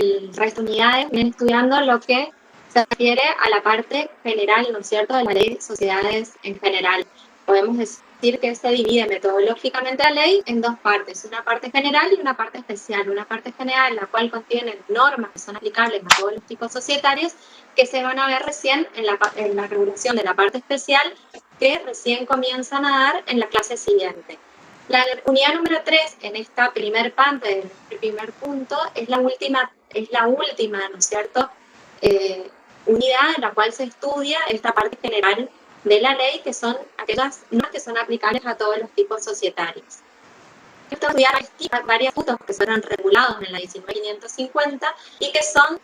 el resto de unidades vienen estudiando lo que se refiere a la parte general, ¿no es cierto?, de la ley de sociedades en general. Podemos decir que se divide metodológicamente la ley en dos partes, una parte general y una parte especial. Una parte general, la cual contiene normas que son aplicables a todos los tipos societarios, que se van a ver recién en la regulación de la parte especial, que recién comienzan a dar en la clase siguiente. La unidad número 3, en esta primer parte, el primer punto, es la última, ¿no es cierto?, unidad en la cual se estudia esta parte general de la ley, que son aquellas normas que son aplicables a todos los tipos societarios. Esto estudiar varios puntos que fueron regulados en la 19.550 y que son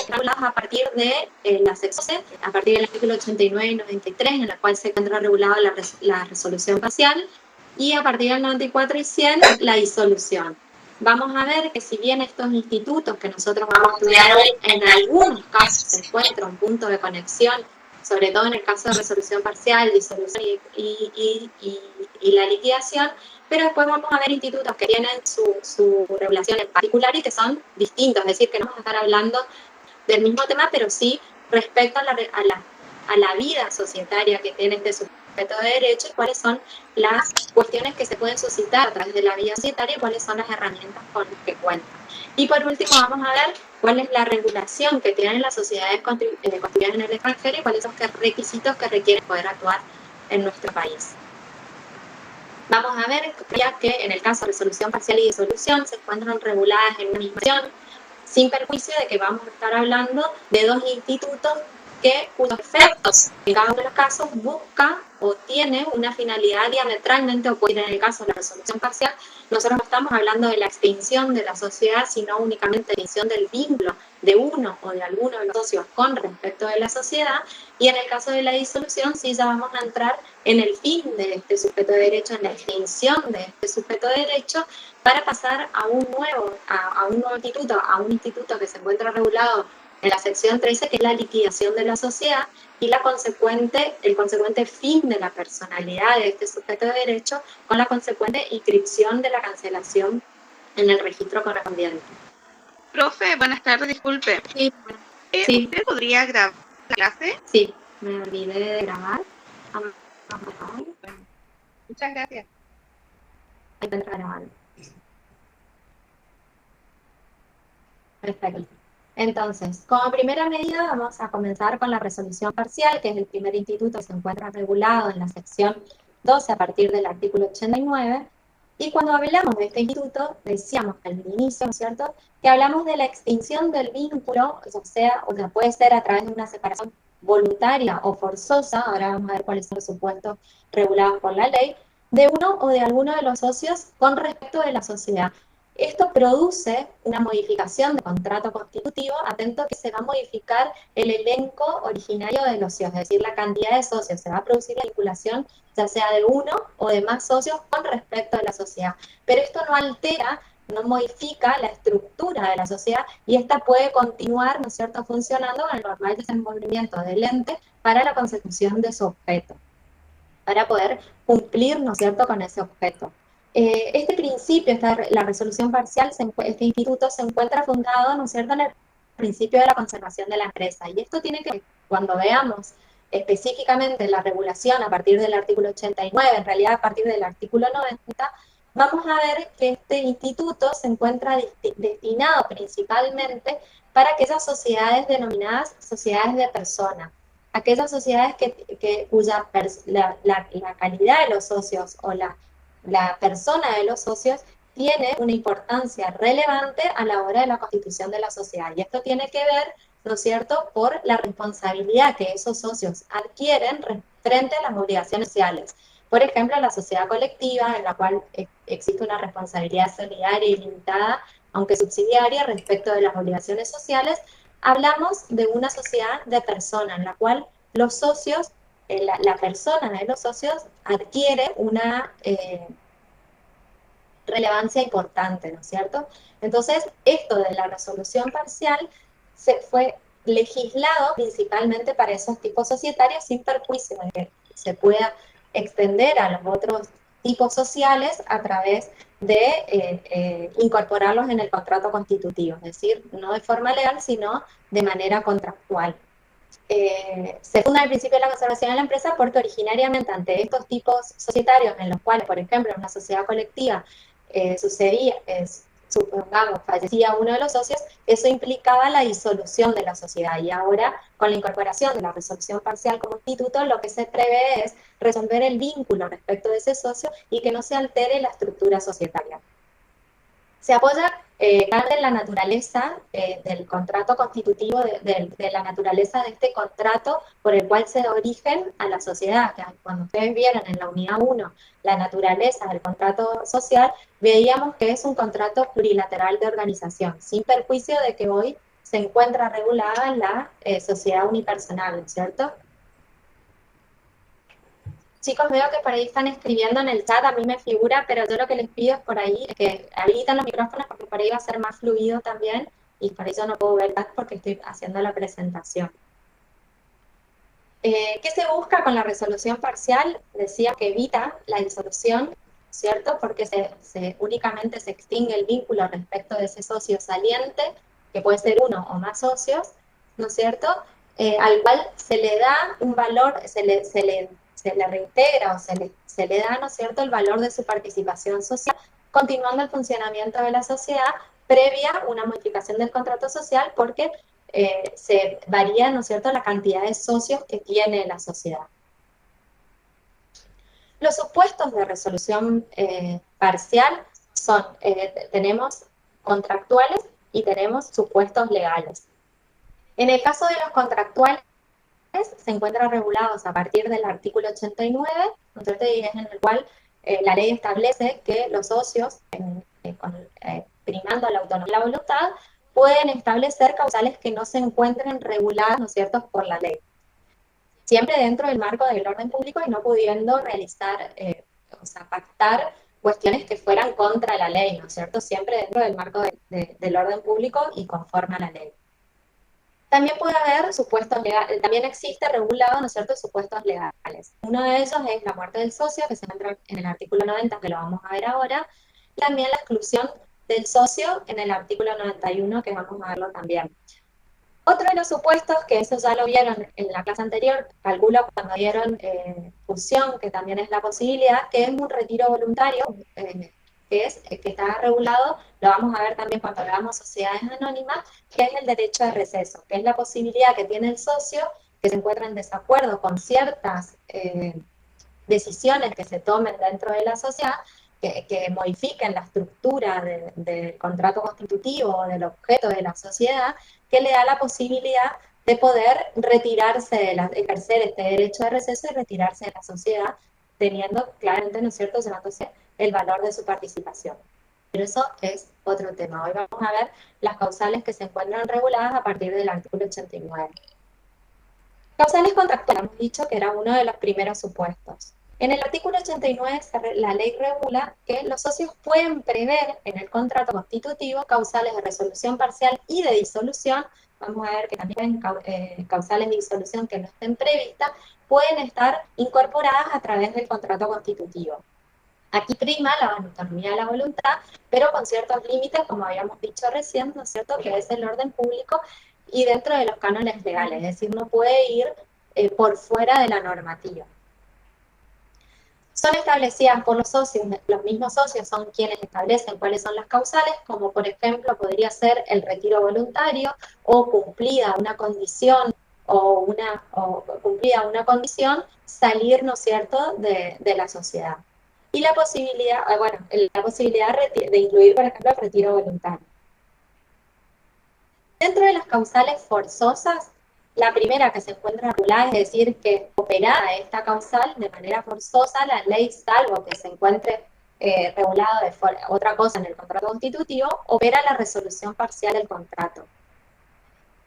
regulados a partir de la sección C, a partir del artículo 89 y 93, en la cual se encuentra regulada la resolución parcial, y a partir del 94 y 100, la disolución. Vamos a ver que si bien estos institutos que nosotros vamos a estudiar hoy, en algunos casos se encuentra un punto de conexión, sobre todo en el caso de resolución parcial, disolución y la liquidación, pero después vamos a ver institutos que tienen su regulación en particular y que son distintos, es decir, que no vamos a estar hablando del mismo tema, pero sí respecto a la vida societaria que tiene este sujeto de derecho y cuáles son las cuestiones que se pueden suscitar a través de la vida societaria y cuáles son las herramientas con las que cuentan. Y por último vamos a ver cuál es la regulación que tienen las sociedades constituidas en el extranjero y cuáles son los requisitos que requieren poder actuar en nuestro país. Vamos a ver ya que en el caso de resolución parcial y disolución se encuentran reguladas en una misma acción, sin perjuicio de que vamos a estar hablando de dos institutos cuyos efectos en cada uno de los casos busca o tiene una finalidad diametralmente opuesta. En el caso de la resolución parcial, nosotros no estamos hablando de la extinción de la sociedad, sino únicamente de la extinción del vínculo de uno o de alguno de los socios con respecto de la sociedad, y en el caso de la disolución sí ya vamos a entrar en el fin de este sujeto de derecho, en la extinción de este sujeto de derecho, para pasar a un nuevo instituto, a un instituto que se encuentra regulado en la sección 13, que es la liquidación de la sociedad y el consecuente fin de la personalidad de este sujeto de derecho, con la consecuente inscripción de la cancelación en el registro correspondiente. Profe, buenas tardes, disculpe. Sí. ¿Usted podría grabar la clase? Sí, me olvidé de grabar. Muchas gracias. Ahí está grabando. Perfecto. Entonces, como primera medida vamos a comenzar con la resolución parcial, que es el primer instituto que se encuentra regulado en la sección 12 a partir del artículo 89. Y cuando hablamos de este instituto, decíamos al inicio, ¿no es cierto?, que hablamos de la extinción del vínculo, o sea, puede ser a través de una separación voluntaria o forzosa, ahora vamos a ver cuáles son los supuestos regulados por la ley, de uno o de alguno de los socios con respecto de la sociedad. Esto produce una modificación de contrato constitutivo, atento que se va a modificar el elenco originario de los socios, es decir, la cantidad de socios. Se va a producir la vinculación ya sea de uno o de más socios con respecto a la sociedad. Pero esto no altera, no modifica la estructura de la sociedad y esta puede continuar, ¿no es cierto?, funcionando con el normal desenvolvimiento del ente para la consecución de su objeto, para poder cumplir, ¿no es cierto?, con ese objeto. Este principio, la resolución parcial, este instituto se encuentra fundado, ¿no es cierto?, en el principio de la conservación de la empresa. Y esto tiene que, cuando veamos específicamente la regulación a partir del artículo 89, en realidad a partir del artículo 90, vamos a ver que este instituto se encuentra destinado principalmente para aquellas sociedades denominadas sociedades de personas, aquellas sociedades cuya la calidad de los socios o la persona de los socios tiene una importancia relevante a la hora de la constitución de la sociedad. Y esto tiene que ver, ¿no es cierto?, por la responsabilidad que esos socios adquieren frente a las obligaciones sociales. Por ejemplo, la sociedad colectiva, en la cual existe una responsabilidad solidaria y limitada, aunque subsidiaria, respecto de las obligaciones sociales, hablamos de una sociedad de personas, en la cual los socios, la persona de los socios adquiere una relevancia importante, ¿no es cierto? Entonces, esto de la resolución parcial se fue legislado principalmente para esos tipos societarios, sin perjuicio de que se pueda extender a los otros tipos sociales a través de incorporarlos en el contrato constitutivo, es decir, no de forma legal, sino de manera contractual. Se funda el principio de la conservación de la empresa porque originariamente ante estos tipos societarios en los cuales, por ejemplo, en una sociedad colectiva supongamos, fallecía uno de los socios, eso implicaba la disolución de la sociedad y ahora con la incorporación de la resolución parcial como instituto lo que se prevé es resolver el vínculo respecto de ese socio y que no se altere la estructura societaria. Se apoya en la naturaleza del contrato constitutivo, de la naturaleza de este contrato por el cual se da origen a la sociedad. Que cuando ustedes vieron en la unidad 1 la naturaleza del contrato social, veíamos que es un contrato plurilateral de organización, sin perjuicio de que hoy se encuentra regulada la sociedad unipersonal, ¿no es cierto? Chicos, veo que por ahí están escribiendo en el chat, a mí me figura, pero yo lo que les pido es por ahí que habiliten los micrófonos porque por ahí va a ser más fluido también y por eso no puedo ver porque estoy haciendo la presentación. ¿Qué se busca con la resolución parcial? Decía que evita la disolución, ¿cierto? Porque únicamente se extingue el vínculo respecto de ese socio saliente, que puede ser uno o más socios, ¿no es cierto? Al cual se le da un valor, se le reintegra o se le da, ¿no es cierto?, el valor de su participación social, continuando el funcionamiento de la sociedad previa una modificación del contrato social porque se varía, ¿no es cierto?, la cantidad de socios que tiene la sociedad. Los supuestos de resolución parcial son, tenemos contractuales y tenemos supuestos legales. En el caso de los contractuales, se encuentran regulados a partir del artículo 89, ¿no es cierto?, y es en el cual la ley establece que los socios, primando la autonomía y la voluntad, pueden establecer causales que no se encuentren reguladas, ¿no es cierto?, por la ley. Siempre dentro del marco del orden público y no pudiendo realizar, pactar cuestiones que fueran contra la ley, ¿no es cierto?, siempre dentro del marco del orden público y conforme a la ley. También puede haber supuestos legales, también existe regulado, ¿no es cierto?, supuestos legales. Uno de ellos es la muerte del socio, que se encuentra en el artículo 90, que lo vamos a ver ahora, y también la exclusión del socio en el artículo 91, que vamos a verlo también. Otro de los supuestos, que eso ya lo vieron en la clase anterior, calculo cuando vieron fusión, que también es la posibilidad, que es un retiro voluntario, que está regulado, lo vamos a ver también cuando veamos sociedades anónimas, que es el derecho de receso, que es la posibilidad que tiene el socio que se encuentra en desacuerdo con ciertas decisiones que se tomen dentro de la sociedad, que modifiquen la estructura del contrato constitutivo o del objeto de la sociedad, que le da la posibilidad de poder retirarse, ejercer este derecho de receso y retirarse de la sociedad, teniendo claramente, ¿no es cierto?, llevándose el valor de su participación. Pero eso es otro tema. Hoy vamos a ver las causales que se encuentran reguladas a partir del artículo 89. Causales contractuales, hemos dicho que era uno de los primeros supuestos. En el artículo 89 la ley regula que los socios pueden prever en el contrato constitutivo causales de resolución parcial y de disolución. Vamos a ver que también causales de disolución que no estén previstas pueden estar incorporadas a través del contrato constitutivo. Aquí prima la autonomía de la voluntad, pero con ciertos límites, como habíamos dicho recién, ¿no es cierto?, que es el orden público y dentro de los cánones legales, es decir, no puede ir por fuera de la normativa. Son establecidas por los socios, los mismos socios son quienes establecen cuáles son las causales, como por ejemplo podría ser el retiro voluntario o cumplida una condición salir, ¿no es cierto?, de la sociedad. Y la posibilidad, de incluir, por ejemplo, el retiro voluntario. Dentro de las causales forzosas, la primera que se encuentra regulada, es decir, que operada esta causal de manera forzosa, la ley, salvo que se encuentre regulado de otra cosa en el contrato constitutivo, opera la resolución parcial del contrato.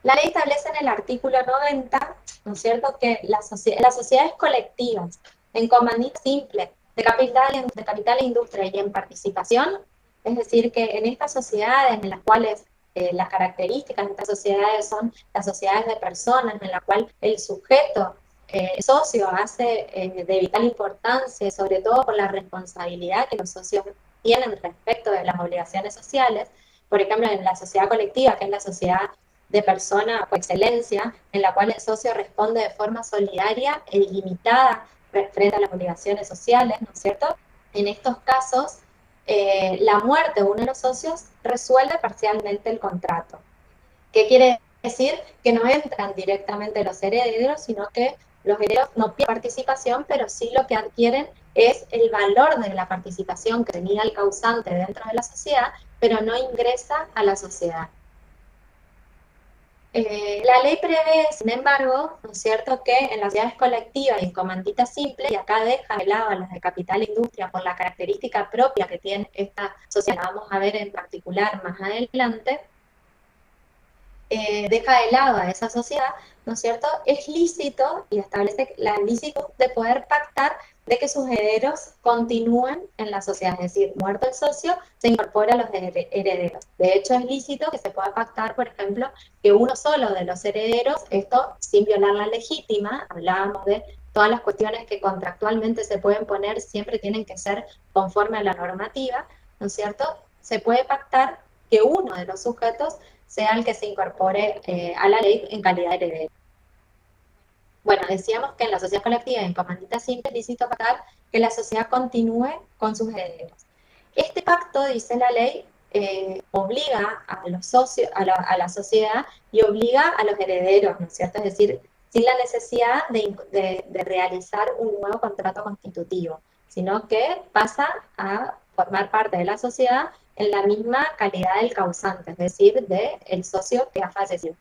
La ley establece en el artículo 90, ¿no es cierto?, que las sociedades colectivas, en comandita simple, de capital e industria y en participación, es decir, que en estas sociedades en las cuales las características de estas sociedades son las sociedades de personas, en la cual el sujeto socio hace de vital importancia, sobre todo por la responsabilidad que los socios tienen respecto de las obligaciones sociales. Por ejemplo, en la sociedad colectiva, que es la sociedad de persona por excelencia, en la cual el socio responde de forma solidaria e ilimitada frente a las obligaciones sociales, ¿no es cierto? En estos casos, la muerte de uno de los socios resuelve parcialmente el contrato. ¿Qué quiere decir? Que no entran directamente los herederos, sino que los herederos no pierden participación, pero sí lo que adquieren es el valor de la participación que tenía el causante dentro de la sociedad, pero no ingresa a la sociedad. La ley prevé, sin embargo, ¿no es cierto?, que en las sociedades colectivas y en comandita simple, y acá deja de lado a las de capital e industria por la característica propia que tiene esta sociedad, la vamos a ver en particular más adelante, deja de lado a esa sociedad, ¿no es cierto?, es lícito y establece la licitud de poder pactar de que sus herederos continúen en la sociedad, es decir, muerto el socio, se incorpora a los herederos. De hecho, es lícito que se pueda pactar, por ejemplo, que uno solo de los herederos, esto sin violar la legítima, hablábamos de todas las cuestiones que contractualmente se pueden poner, siempre tienen que ser conforme a la normativa, ¿no es cierto?, se puede pactar que uno de los sujetos sea el que se incorpore a la ley en calidad de heredero. Bueno, decíamos que en la sociedad colectiva y en comandita simple es lícito pactar que la sociedad continúe con sus herederos. Este pacto, dice la ley, obliga a los socios, a la sociedad y obliga a los herederos, ¿no es cierto? Es decir, sin la necesidad de realizar un nuevo contrato constitutivo, sino que pasa a formar parte de la sociedad en la misma calidad del causante, es decir, del socio que ha fallecido.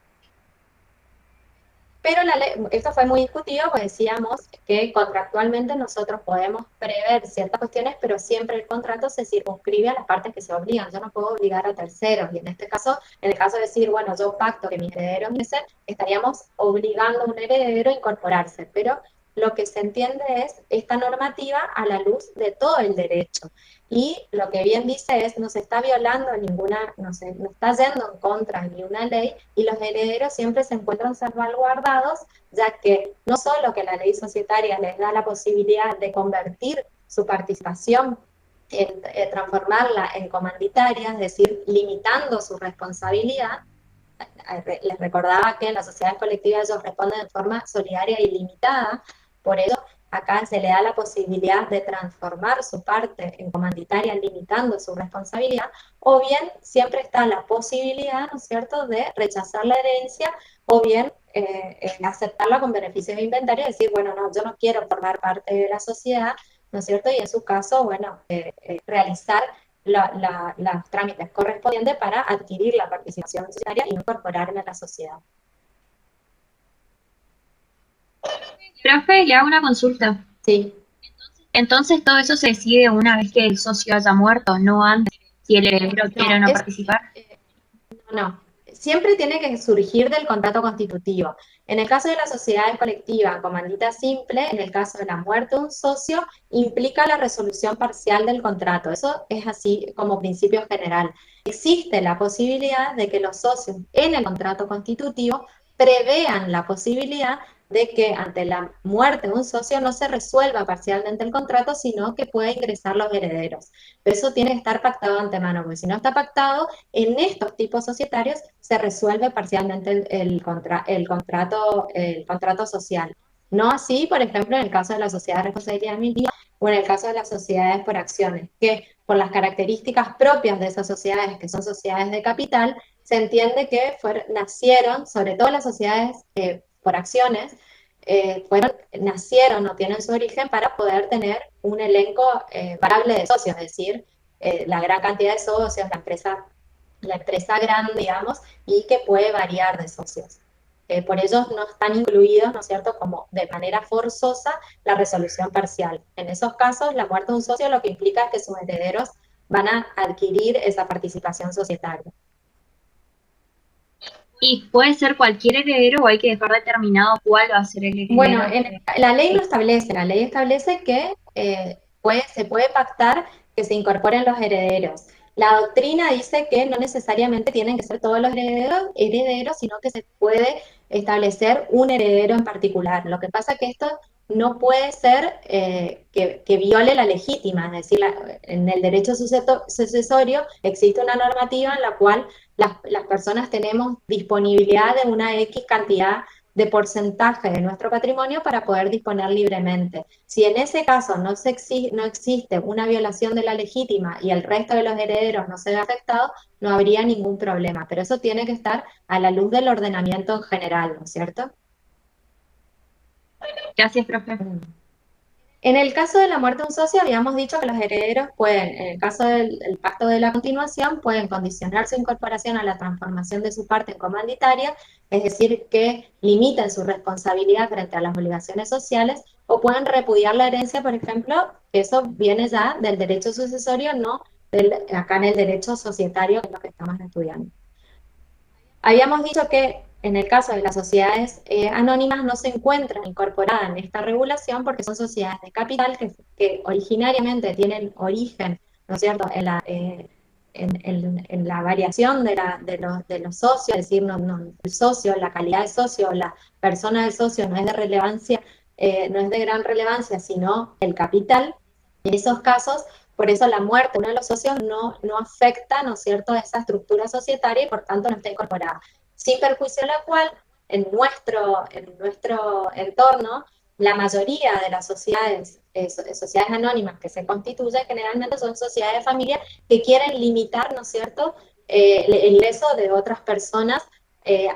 Pero la ley, esto fue muy discutido, pues decíamos que contractualmente nosotros podemos prever ciertas cuestiones, pero siempre el contrato se circunscribe a las partes que se obligan. Yo no puedo obligar a terceros, y en este caso, en el caso de decir, bueno, yo pacto que mis herederos ingresen, estaríamos obligando a un heredero a incorporarse, pero lo que se entiende es esta normativa a la luz de todo el derecho. Y lo que bien dice es, no se está violando ninguna, no está yendo en contra de ninguna ley, y los herederos siempre se encuentran salvaguardados, ya que no solo que la ley societaria les da la posibilidad de convertir su participación, transformarla en comanditaria, es decir, limitando su responsabilidad. Les recordaba que en las sociedades colectivas ellos responden de forma solidaria y limitada, por ello acá se le da la posibilidad de transformar su parte en comanditaria limitando su responsabilidad, o bien siempre está la posibilidad, ¿no es cierto?, de rechazar la herencia, o bien aceptarla con beneficios de inventario, decir, bueno, no, yo no quiero formar parte de la sociedad, ¿no es cierto?, y en su caso, bueno, realizar los trámites correspondientes para adquirir la participación societaria y incorporarme a la sociedad. Profe, le hago una consulta. Sí. Entonces todo eso se decide una vez que el socio haya muerto, no antes, si el heredero quiere o no participar. No, siempre tiene que surgir del contrato constitutivo. En el caso de la sociedad colectiva, comandita simple, en el caso de la muerte de un socio, implica la resolución parcial del contrato. Eso es así como principio general. Existe la posibilidad de que los socios en el contrato constitutivo prevean la posibilidad de que ante la muerte de un socio no se resuelva parcialmente el contrato, sino que pueda ingresar los herederos. Pero eso tiene que estar pactado de antemano, porque si no está pactado, en estos tipos societarios se resuelve parcialmente el contrato social. No así, por ejemplo, en el caso de la sociedad de responsabilidad limitada o en el caso de las sociedades por acciones, que por las características propias de esas sociedades, que son sociedades de capital, se entiende que nacieron, sobre todo las sociedades por acciones, nacieron o tienen su origen para poder tener un elenco variable de socios, es decir, la gran cantidad de socios, la empresa grande, digamos, y que puede variar de socios. Por ello no están incluidos, ¿no es cierto?, como de manera forzosa la resolución parcial. En esos casos, la muerte de un socio lo que implica es que sus herederos van a adquirir esa participación societaria. ¿Y puede ser cualquier heredero o hay que dejar determinado cuál va a ser el heredero? Bueno, la ley lo establece, la ley establece que se puede pactar que se incorporen los herederos. La doctrina dice que no necesariamente tienen que ser todos los herederos, sino que se puede establecer un heredero en particular. Lo que pasa es que esto no puede ser que viole la legítima, es decir, en el derecho sucesorio existe una normativa en la cual las personas tenemos disponibilidad de una X cantidad de porcentaje de nuestro patrimonio para poder disponer libremente. Si en ese caso no existe una violación de la legítima y el resto de los herederos no se ve afectado, no habría ningún problema, pero eso tiene que estar a la luz del ordenamiento en general, ¿no es cierto? Gracias, profe. En el caso de la muerte de un socio, habíamos dicho que los herederos pueden, en el caso del pacto de la continuación, pueden condicionar su incorporación a la transformación de su parte en comanditaria, es decir, que limiten su responsabilidad frente a las obligaciones sociales, o pueden repudiar la herencia, por ejemplo, que eso viene ya del derecho sucesorio, no acá en el derecho societario, que es lo que estamos estudiando. Habíamos dicho que en el caso de las sociedades anónimas no se encuentran incorporadas en esta regulación porque son sociedades de capital que originariamente tienen origen, ¿no es cierto?, en la variación de los socios, es decir, el socio, la calidad de socio, la persona del socio no es de relevancia, no es de gran relevancia, sino el capital. En esos casos, por eso la muerte de uno de los socios no afecta, ¿no es cierto?, esa estructura societaria y por tanto no está incorporada. Sin perjuicio de la cual, en nuestro entorno, la mayoría de las sociedades anónimas que se constituyen generalmente son sociedades de familia que quieren limitar, ¿no es cierto?, el ingreso de otras personas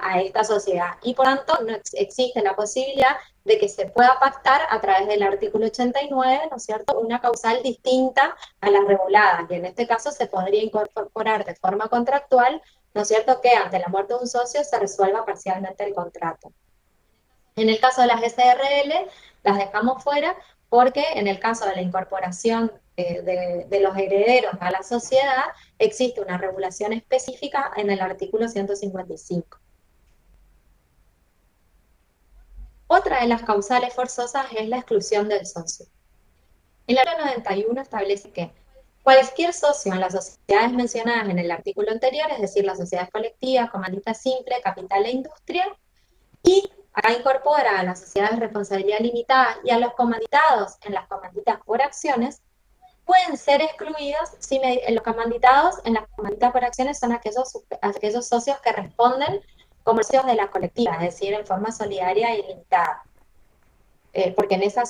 a esta sociedad. Y por tanto, no existe la posibilidad de que se pueda pactar a través del artículo 89, ¿no es cierto?, una causal distinta a las reguladas. Y en este caso se podría incorporar de forma contractual, ¿no es cierto?, que ante la muerte de un socio se resuelva parcialmente el contrato. En el caso de las SRL, las dejamos fuera porque en el caso de la incorporación de los herederos a la sociedad, existe una regulación específica en el artículo 155. Otra de las causales forzosas es la exclusión del socio. El artículo 91 establece que cualquier socio en las sociedades mencionadas en el artículo anterior, es decir, las sociedades colectivas, comandita simple, capital e industria, y acá incorpora a las sociedades de responsabilidad limitada y a los comanditados en las comanditas por acciones, pueden ser excluidos si los comanditados en las comanditas por acciones son aquellos socios que responden como socios de la colectiva, es decir, en forma solidaria y limitada. Porque en ese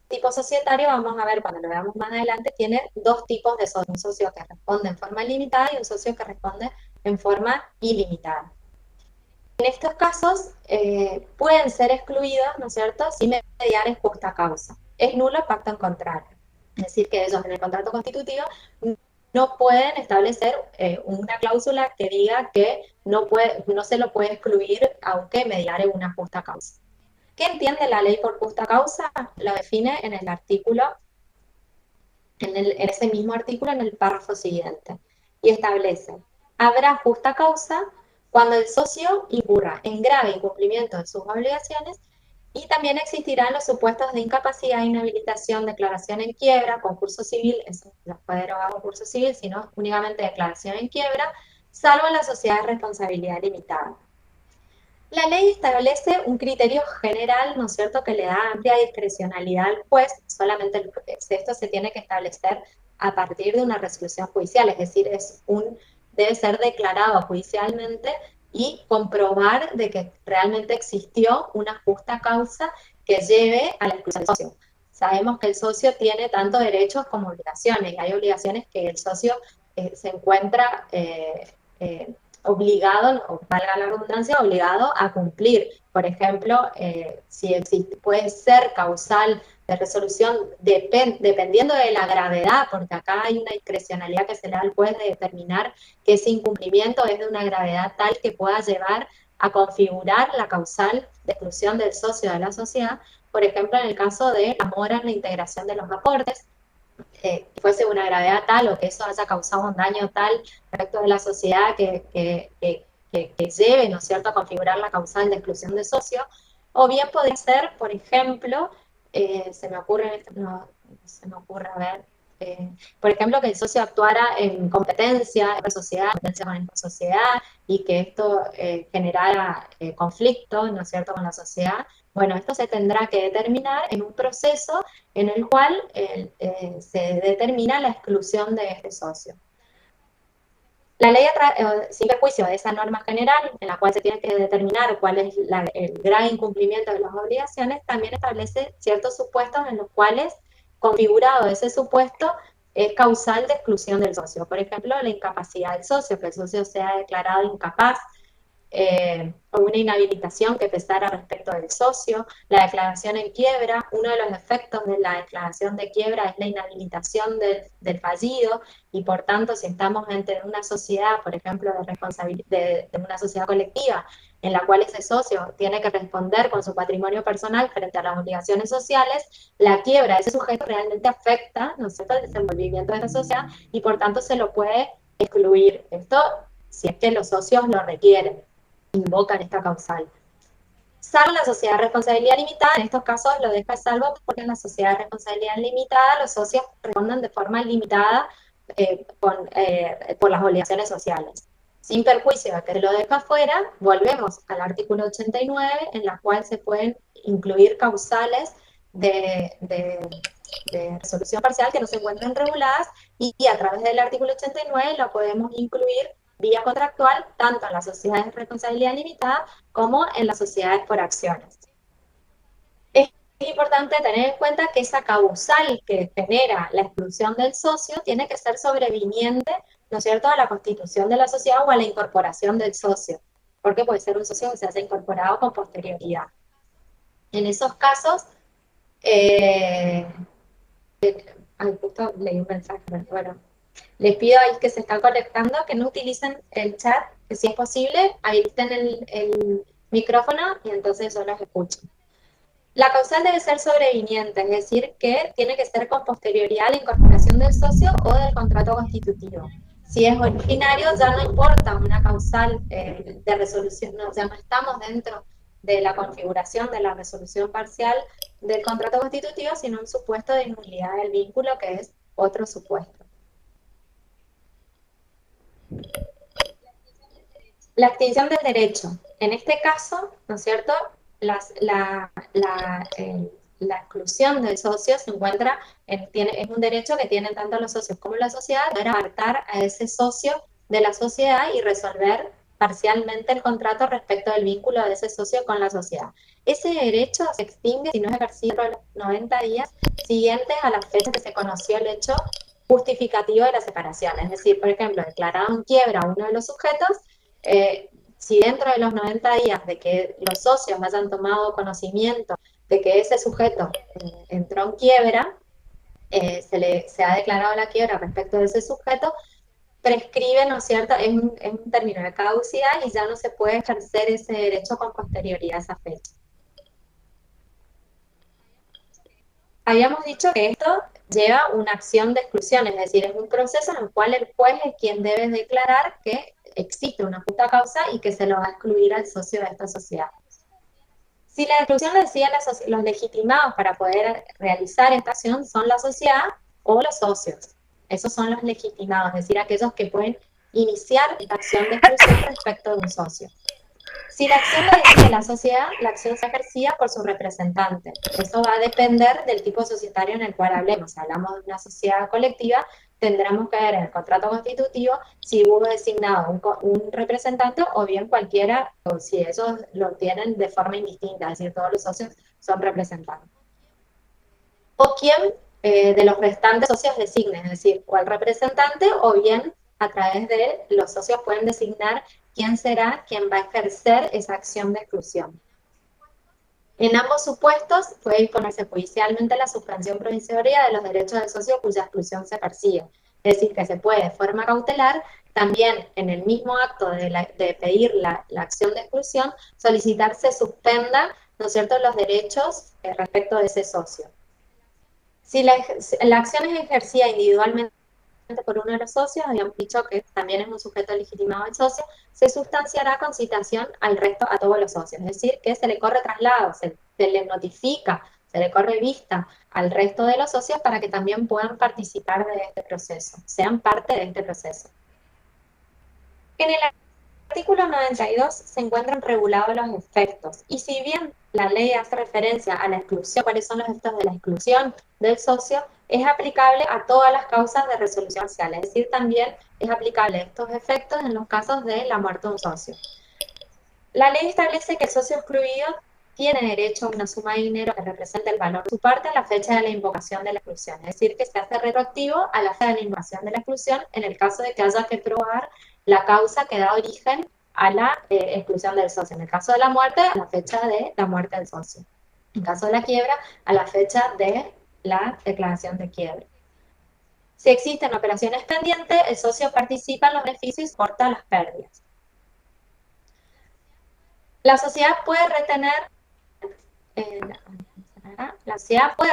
tipo societario, vamos a ver cuando lo veamos más adelante, tiene dos tipos de socios, un socio que responde en forma limitada y un socio que responde en forma ilimitada. En estos casos pueden ser excluidos, ¿no es cierto?, sin mediar justa causa. Es nulo el pacto en contrario. Es decir, que ellos en el contrato constitutivo no pueden establecer una cláusula que diga que no se lo puede excluir aunque mediare una justa causa. ¿Qué entiende la ley por justa causa? Lo define en el artículo, en ese mismo artículo, en el párrafo siguiente. Y establece, habrá justa causa cuando el socio incurra en grave incumplimiento de sus obligaciones y también existirán los supuestos de incapacidad, inhabilitación, declaración en quiebra, concurso civil, eso no puede derogar concurso civil, sino únicamente declaración en quiebra, salvo en la sociedad de responsabilidad limitada. La ley establece un criterio general, ¿no es cierto?, que le da amplia discrecionalidad al juez, solamente esto se tiene que establecer a partir de una resolución judicial, es decir, debe ser declarado judicialmente y comprobar de que realmente existió una justa causa que lleve a la exclusión del socio. Sabemos que el socio tiene tanto derechos como obligaciones, y hay obligaciones que el socio se encuentra obligado, o valga la redundancia, obligado a cumplir. Por ejemplo, si puede ser causal de resolución dependiendo de la gravedad, porque acá hay una discrecionalidad que se le da al juez de determinar que ese incumplimiento es de una gravedad tal que pueda llevar a configurar la causal de exclusión del socio de la sociedad, por ejemplo, en el caso de la mora en la integración de los aportes, fuese una gravedad tal o que eso haya causado un daño tal respecto de la sociedad que lleve, ¿no es cierto?, a configurar la causal de exclusión de socio, o bien podría ser, por ejemplo, se me ocurre, a ver, por ejemplo, que el socio actuara en competencia con sociedad, competencia con esta sociedad, y que esto generara conflicto, ¿no es cierto?, con la sociedad. Bueno, esto se tendrá que determinar en un proceso en el cual se determina la exclusión de este socio. La ley, sin perjuicio de esa norma general, en la cual se tiene que determinar cuál es el grave incumplimiento de las obligaciones, también establece ciertos supuestos en los cuales, configurado ese supuesto, es causal de exclusión del socio. Por ejemplo, la incapacidad del socio, que el socio sea declarado incapaz, o una inhabilitación que pesara respecto del socio, la declaración en quiebra. Uno de los efectos de la declaración de quiebra es la inhabilitación del fallido, y por tanto, si estamos entre una sociedad, por ejemplo, de una sociedad colectiva, en la cual ese socio tiene que responder con su patrimonio personal frente a las obligaciones sociales, la quiebra de ese sujeto realmente afecta, ¿no es cierto?, el desenvolvimiento de esa sociedad, y por tanto se lo puede excluir. Esto si es que los socios lo requieren, invocan esta causal. Salvo la sociedad de responsabilidad limitada, en estos casos lo deja salvo porque en la sociedad de responsabilidad limitada los socios responden de forma limitada por las obligaciones sociales. Sin perjuicio de que lo deja fuera, volvemos al artículo 89, en la cual se pueden incluir causales de resolución parcial que no se encuentran reguladas, y a través del artículo 89 lo podemos incluir vía contractual tanto en las sociedades de responsabilidad limitada como en las sociedades por acciones. Es importante tener en cuenta que esa causal que genera la exclusión del socio tiene que ser sobreviniente, ¿no es cierto?, a la constitución de la sociedad o a la incorporación del socio, porque puede ser un socio que se haya incorporado con posterioridad. En esos casos, justo leí un mensaje, bueno, les pido a los que se están conectando que no utilicen el chat, que si es posible, habiliten el micrófono y entonces yo los escucho. La causal debe ser sobreviniente, es decir, que tiene que ser con posterioridad a la incorporación del socio o del contrato constitutivo. Si es originario, ya no importa una causal de resolución, no, ya no estamos dentro de la configuración de la resolución parcial del contrato constitutivo, sino un supuesto de nulidad del vínculo, que es otro supuesto. La extinción del derecho. En este caso, ¿no es cierto?, la exclusión del socio se encuentra, es un derecho que tienen tanto los socios como la sociedad, para apartar a ese socio de la sociedad y resolver parcialmente el contrato respecto del vínculo de ese socio con la sociedad. Ese derecho se extingue si no es ejercido en los 90 días siguientes a la fecha que se conoció el hecho justificativo de la separación. Es decir, por ejemplo, declarado en quiebra uno de los sujetos, si dentro de los 90 días de que los socios hayan tomado conocimiento de que ese sujeto entró en quiebra, se ha declarado la quiebra respecto de ese sujeto, prescribe, ¿no es cierto?, es un término de caducidad y ya no se puede ejercer ese derecho con posterioridad a esa fecha. Habíamos dicho que esto lleva una acción de exclusión, es decir, es un proceso en el cual el juez es quien debe declarar que existe una justa causa y que se lo va a excluir al socio de esta sociedad. Si la exclusión la deciden los legitimados para poder realizar esta acción son la sociedad o los socios. Esos son los legitimados, es decir, aquellos que pueden iniciar la acción de exclusión respecto de un socio. Si la acción la decide la sociedad, la acción se ejercía por su representante. Eso va a depender del tipo societario en el cual hablemos. Si hablamos de una sociedad colectiva, tendremos que ver en el contrato constitutivo si hubo designado un representante o bien cualquiera, o si ellos lo tienen de forma indistinta, es decir, todos los socios son representantes. O quién de los restantes socios designe, es decir, o el representante o bien a través de los socios pueden designar quién será quien va a ejercer esa acción de exclusión. En ambos supuestos puede disponerse judicialmente la suspensión provisoria de los derechos del socio cuya exclusión se persigue. Es decir, que se puede de forma cautelar, también en el mismo acto de pedir la acción de exclusión, solicitar se suspenda, ¿no es cierto?, los derechos respecto de ese socio. Si la acción es ejercida individualmente por uno de los socios, habíamos dicho que también es un sujeto legitimado del socio, se sustanciará con citación al resto a todos los socios, es decir, que se le corre traslado, se le notifica, se le corre vista al resto de los socios para que también puedan participar de este proceso, sean parte de este proceso. En el artículo 92 se encuentran regulados los efectos, y si bien la ley hace referencia a la exclusión, cuáles son los efectos de la exclusión del socio, es aplicable a todas las causas de resolución parcial, es decir, también es aplicable estos efectos en los casos de la muerte de un socio. La ley establece que el socio excluido tiene derecho a una suma de dinero que represente el valor de su parte a la fecha de la invocación de la exclusión, es decir, que se hace retroactivo a la fecha de la invocación de la exclusión en el caso de que haya que probar la causa que da origen a la exclusión del socio. En el caso de la muerte, a la fecha de la muerte del socio. En caso de la quiebra, a la fecha de la declaración de quiebra. Si existen operaciones pendientes, el socio participa en los beneficios y soporta las pérdidas. La sociedad puede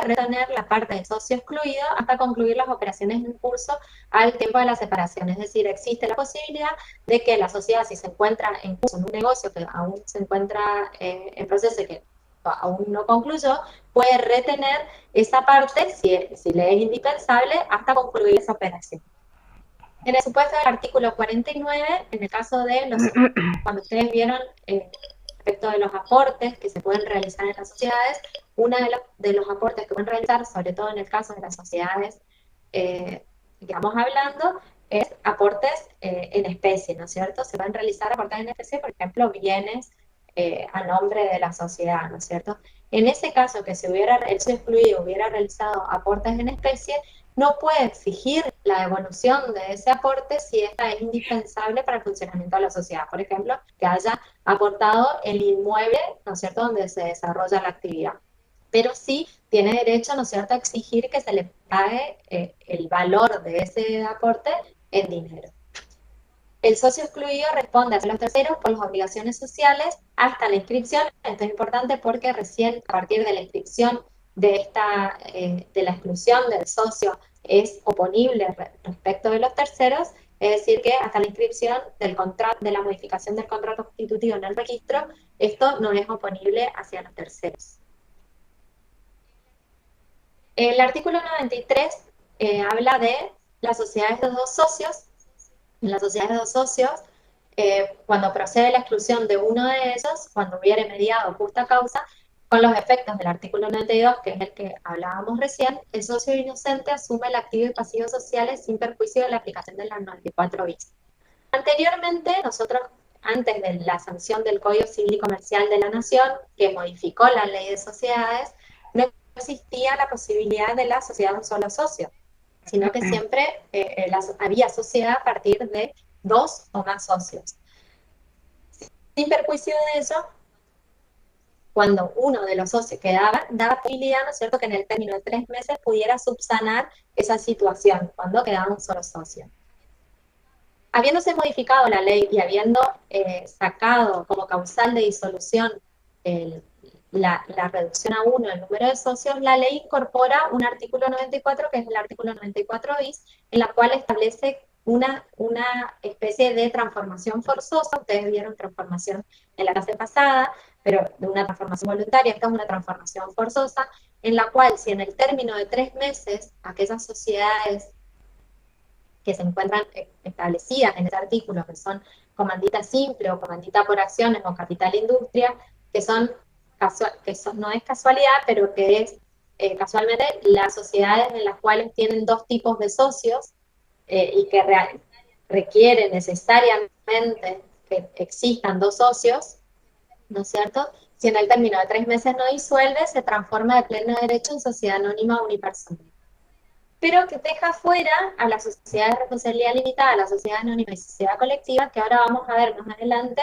retener la parte del socio excluido hasta concluir las operaciones en curso al tiempo de la separación. Es decir, existe la posibilidad de que la sociedad, si se encuentra en curso en un negocio que aún se encuentra en proceso y que aún no concluyó, puede retener esa parte, si le es indispensable, hasta concluir esa operación. En el supuesto del artículo 49, en el caso de los, cuando ustedes vieron respecto de los aportes que se pueden realizar en las sociedades, uno de los aportes que pueden realizar, sobre todo en el caso de las sociedades que estamos hablando, es aportes en especie, ¿no es cierto? Se pueden realizar aportes en especie, por ejemplo, bienes a nombre de la sociedad, ¿no es cierto? En ese caso, que el socio excluido hubiera realizado aportes en especie, no puede exigir la devolución de ese aporte si esta es indispensable para el funcionamiento de la sociedad. Por ejemplo, que haya aportado el inmueble, ¿no es cierto?, donde se desarrolla la actividad. Pero sí tiene derecho, ¿no es cierto?, a exigir que se le pague el valor de ese aporte en dinero. El socio excluido responde a los terceros por las obligaciones sociales hasta la inscripción. Esto es importante porque recién a partir de la inscripción de la exclusión del socio es oponible respecto de los terceros, es decir, que hasta la inscripción del contrato, de la modificación del contrato constitutivo en el registro, esto no es oponible hacia los terceros. El artículo 93 habla de las sociedades de dos socios. En las sociedades de dos socios, cuando procede la exclusión de uno de ellos, cuando hubiere mediado justa causa, con los efectos del artículo 92, que es el que hablábamos recién, el socio inocente asume el activo y pasivo sociales sin perjuicio de la aplicación de la 94 bis. Anteriormente, nosotros, antes de la sanción del Código Civil y Comercial de la Nación, que modificó la ley de sociedades, no existía la posibilidad de la sociedad de un solo socio, sino que siempre había sociedad a partir de dos o más socios. Sin perjuicio de eso, cuando uno de los socios quedaba, daba posibilidad, ¿no es cierto?, que en el término de 3 meses pudiera subsanar esa situación, cuando quedaba un solo socio. Habiéndose modificado la ley y habiendo sacado como causal de disolución la reducción a 1 del número de socios, la ley incorpora un artículo 94, que es el artículo 94 bis, en la cual establece una especie de transformación forzosa. Ustedes vieron transformación en la clase pasada, pero de una transformación voluntaria. Esta es una transformación forzosa, en la cual si en el término de 3 meses aquellas sociedades que se encuentran establecidas en este artículo, que son comandita simple o comandita por acciones o capital industria, que no es casualidad, pero que es casualmente las sociedades en las cuales tienen dos tipos de socios y que requiere necesariamente que existan dos socios, ¿no es cierto? Si en el término de 3 meses no disuelve, se transforma de pleno derecho en sociedad anónima unipersonal. Pero que deja fuera a las sociedades de responsabilidad limitada, a la sociedad anónima y sociedad colectiva, que ahora vamos a ver más adelante,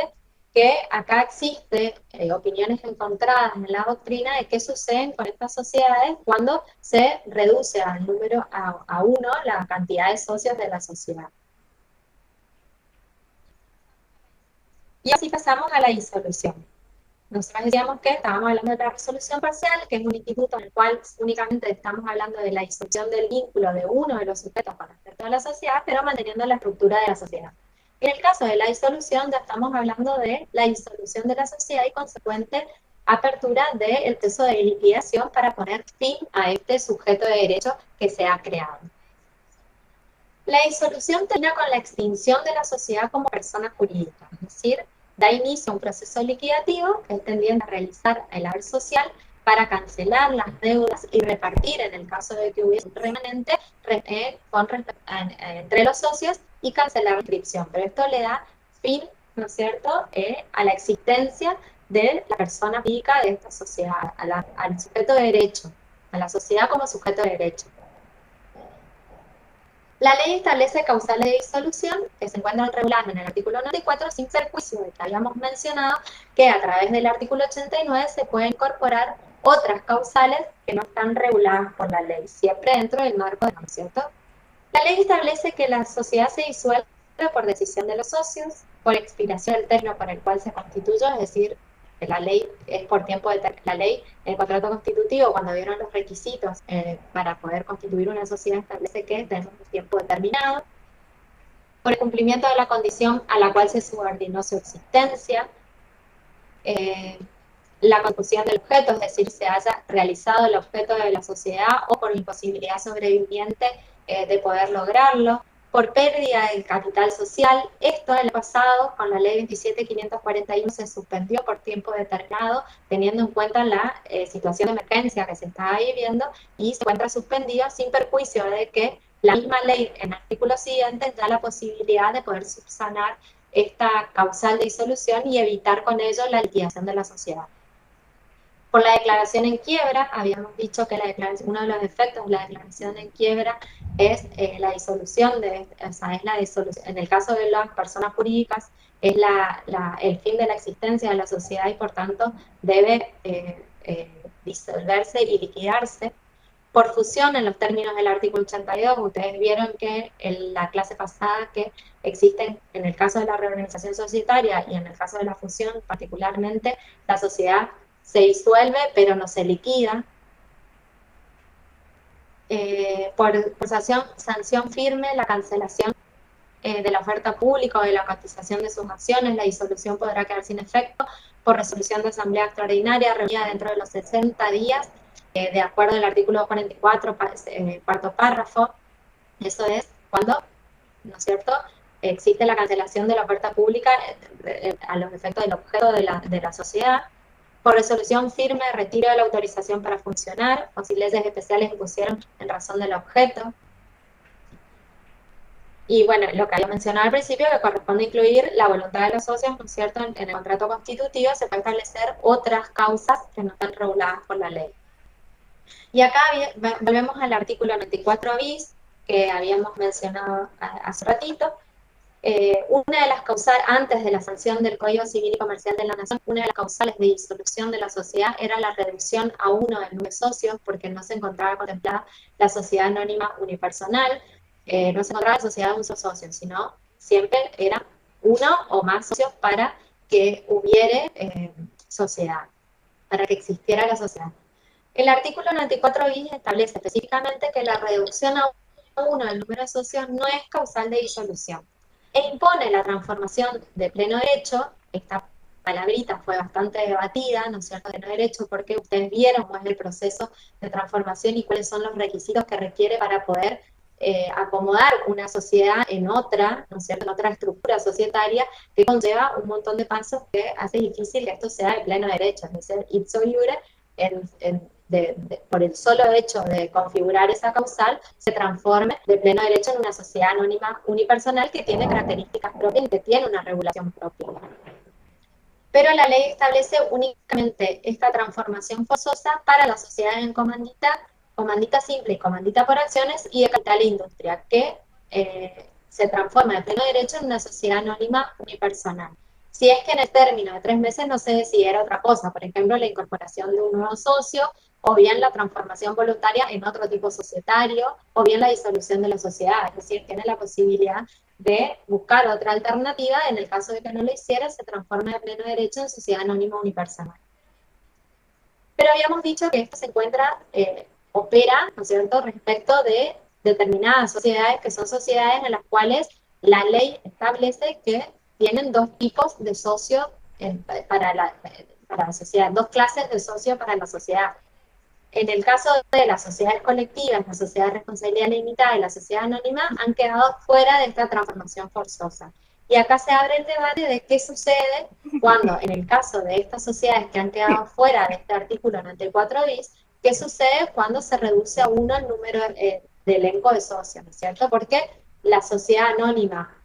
que acá existe opiniones encontradas en la doctrina de qué sucede con estas sociedades cuando se reduce al número a 1 la cantidad de socios de la sociedad. Y así pasamos a la disolución. Nosotros decíamos que estábamos hablando de la resolución parcial, que es un instituto en el cual únicamente estamos hablando de la disolución del vínculo de uno de los sujetos con respecto a la sociedad, pero manteniendo la estructura de la sociedad. En el caso de la disolución, ya estamos hablando de la disolución de la sociedad y consecuente apertura del proceso de liquidación para poner fin a este sujeto de derecho que se ha creado. La disolución termina con la extinción de la sociedad como persona jurídica, es decir, da inicio a un proceso liquidativo que es tendiente a realizar el haber social para cancelar las deudas y repartir, en el caso de que hubiese un remanente, entre los socios y cancelar la inscripción. Pero esto le da fin, ¿no es cierto?, a la existencia de la persona jurídica de esta sociedad, al sujeto de derecho, a la sociedad como sujeto de derecho. La ley establece causales de disolución que se encuentran reguladas en el artículo 94 sin perjuicio de que habíamos mencionado que a través del artículo 89 se pueden incorporar otras causales que no están reguladas por la ley, siempre dentro del marco de la ley, ¿cierto? La ley establece que la sociedad se disuelve por decisión de los socios, por expiración del término por el cual se constituyó, es decir, que la ley es por tiempo de la ley, el contrato constitutivo, cuando vieron los requisitos para poder constituir una sociedad, establece que tenemos un tiempo determinado, por el cumplimiento de la condición a la cual se subordinó su existencia, la confusión del objeto, es decir, se haya realizado el objeto de la sociedad o por imposibilidad sobreviviente de poder lograrlo, por pérdida del capital social. Esto en el pasado, con la ley 27.541, se suspendió por tiempo determinado, teniendo en cuenta la situación de emergencia que se estaba viviendo, y se encuentra suspendida sin perjuicio de que la misma ley en artículos siguientes da la posibilidad de poder subsanar esta causal de disolución y evitar con ello la liquidación de la sociedad. Por la declaración en quiebra, habíamos dicho que uno de los efectos de la declaración en quiebra es la disolución, en el caso de las personas jurídicas, es el fin de la existencia de la sociedad y por tanto debe disolverse y liquidarse. Por fusión, en los términos del artículo 82, ustedes vieron que en la clase pasada que existen, en el caso de la reorganización societaria y en el caso de la fusión particularmente, la sociedad se disuelve pero no se liquida. Por sanción firme, la cancelación de la oferta pública o de la cotización de sus acciones, la disolución podrá quedar sin efecto por resolución de asamblea extraordinaria reunida dentro de los 60 días, de acuerdo al artículo 44, cuarto párrafo. Eso es cuando, ¿no es cierto?, existe la cancelación de la oferta pública a los efectos del objeto de la sociedad. Por resolución firme, retiro de la autorización para funcionar, o si leyes especiales impusieron en razón del objeto. Y bueno, lo que había mencionado al principio, que corresponde incluir la voluntad de los socios, ¿no es cierto?, en el contrato constitutivo se puede establecer otras causas que no están reguladas por la ley. Y acá volvemos al artículo 94 bis, que habíamos mencionado hace ratito. Una de las causales, antes de la sanción del Código Civil y Comercial de la Nación, una de las causales de disolución de la sociedad era la reducción a uno del número de socios, porque no se encontraba contemplada la sociedad anónima unipersonal, no se encontraba la sociedad de un solo socio, sino siempre era uno o más socios para que hubiere sociedad, para que existiera la sociedad. El artículo 94 bis establece específicamente que la reducción a uno del número de socios no es causal de disolución, e impone la transformación de pleno derecho. Esta palabrita fue bastante debatida, ¿no es cierto?, de pleno derecho, porque ustedes vieron cuál es el proceso de transformación y cuáles son los requisitos que requiere para poder acomodar una sociedad en otra, ¿no es cierto?, en otra estructura societaria, que conlleva un montón de pasos que hace difícil que esto sea de pleno derecho, es decir, ipso iure, por el solo hecho de configurar esa causal, se transforme de pleno derecho en una sociedad anónima unipersonal que tiene características propias y que tiene una regulación propia. Pero la ley establece únicamente esta transformación forzosa para las sociedades en comandita simple y comandita por acciones y de capital e industria, que se transforma de pleno derecho en una sociedad anónima unipersonal. Si es que en el término de 3 meses no se decidiera otra cosa, por ejemplo, la incorporación de un nuevo socio, o bien la transformación voluntaria en otro tipo societario, o bien la disolución de la sociedad. Es decir, tiene la posibilidad de buscar otra alternativa, en el caso de que no lo hiciera, se transforma de pleno derecho en sociedad anónima unipersonal. Pero habíamos dicho que esto se encuentra, opera, ¿no es cierto?, respecto de determinadas sociedades, que son sociedades en las cuales la ley establece que tienen 2 tipos de socios para para la sociedad, dos clases de socio para la sociedad. En el caso de las sociedades colectivas, la sociedad de responsabilidad limitada y la sociedad anónima han quedado fuera de esta transformación forzosa. Y acá se abre el debate de qué sucede cuando, en el caso de estas sociedades que han quedado fuera de este artículo 94 bis, qué sucede cuando se reduce a uno el número de elenco de socios, ¿no es cierto? Porque la sociedad anónima,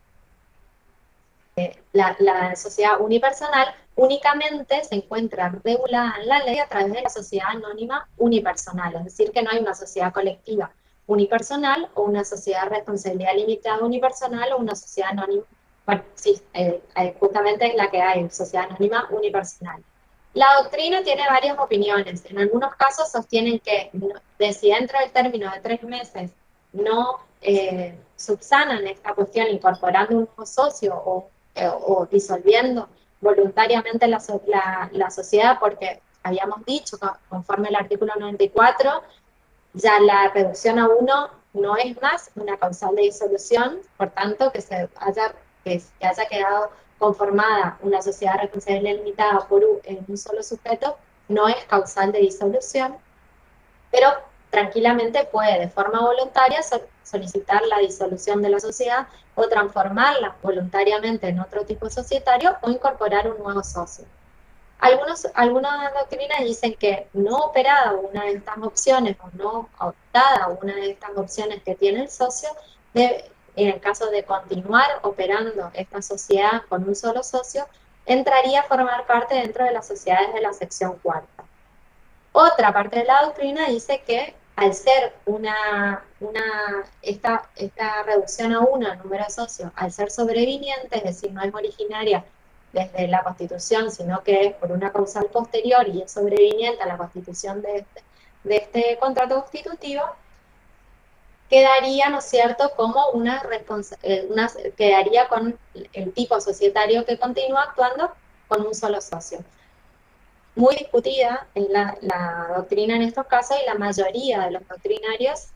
la sociedad unipersonal, únicamente se encuentra regulada en la ley a través de la sociedad anónima unipersonal, es decir, que no hay una sociedad colectiva unipersonal o una sociedad de responsabilidad limitada unipersonal o una sociedad anónima, bueno, sí, justamente la que hay, sociedad anónima unipersonal. La doctrina tiene varias opiniones. En algunos casos sostienen que si dentro del término de 3 meses no subsanan esta cuestión incorporando un nuevo socio o disolviendo voluntariamente la sociedad, porque habíamos dicho que conforme al artículo 94, ya la reducción a 1 no es más una causal de disolución, por tanto que haya quedado conformada una sociedad de responsabilidad limitada en un solo sujeto no es causal de disolución, pero tranquilamente puede de forma voluntaria solicitar la disolución de la sociedad o transformarla voluntariamente en otro tipo societario o incorporar un nuevo socio. Algunas doctrinas dicen que no operada una de estas opciones o no optada una de estas opciones que tiene el socio, en el caso de continuar operando esta sociedad con un solo socio, entraría a formar parte dentro de las sociedades de la sección cuarta. Otra parte de la doctrina dice que al ser esta reducción a 1 el número de socios, al ser sobreviniente, es decir, no es originaria desde la Constitución, sino que es por una causal posterior y es sobreviniente a la constitución de este contrato constitutivo, quedaría, ¿no es cierto?, como quedaría con el tipo societario que continúa actuando con un solo socio. Muy discutida en la doctrina en estos casos, y la mayoría de los doctrinarios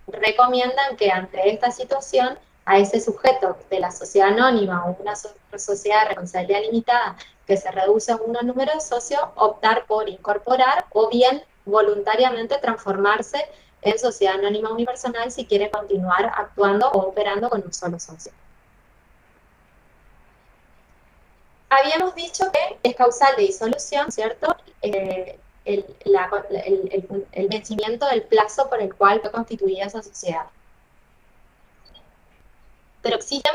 recomiendan que ante esta situación a ese sujeto de la sociedad anónima o una sociedad de responsabilidad limitada que se reduce a un número de socios, optar por incorporar o bien voluntariamente transformarse en sociedad anónima unipersonal si quiere continuar actuando o operando con un solo socio. Habíamos dicho que es causal de disolución, ¿cierto? El vencimiento del plazo por el cual fue constituida esa sociedad. Pero existen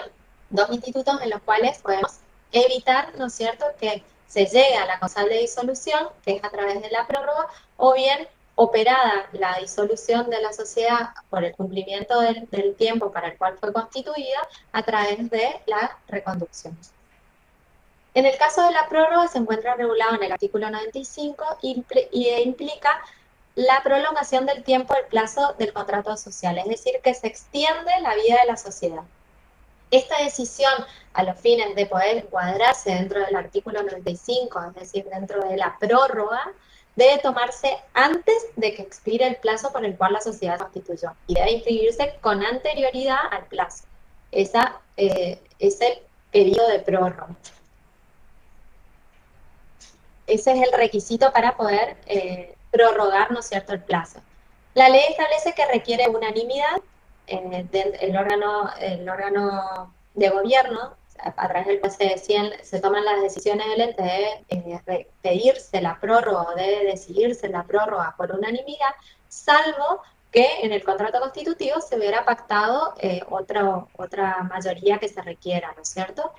dos institutos en los cuales podemos evitar, ¿no es cierto?, que se llegue a la causal de disolución, que es a través de la prórroga, o bien operada la disolución de la sociedad por el cumplimiento del tiempo para el cual fue constituida, a través de la reconducción. En el caso de la prórroga se encuentra regulado en el artículo 95 e implica la prolongación del tiempo del plazo del contrato social, es decir, que se extiende la vida de la sociedad. Esta decisión, a los fines de poder encuadrarse dentro del artículo 95, es decir, dentro de la prórroga, debe tomarse antes de que expire el plazo por el cual la sociedad se constituyó y debe inscribirse con anterioridad al plazo, ese periodo de prórroga. Ese es el requisito para poder prorrogar, ¿no es cierto?, el plazo. La ley establece que requiere unanimidad el órgano de gobierno, a través del cual se toman las decisiones del ente, debe pedirse la prórroga o debe decidirse la prórroga por unanimidad, salvo que en el contrato constitutivo se hubiera pactado otra mayoría que se requiera, ¿no es cierto?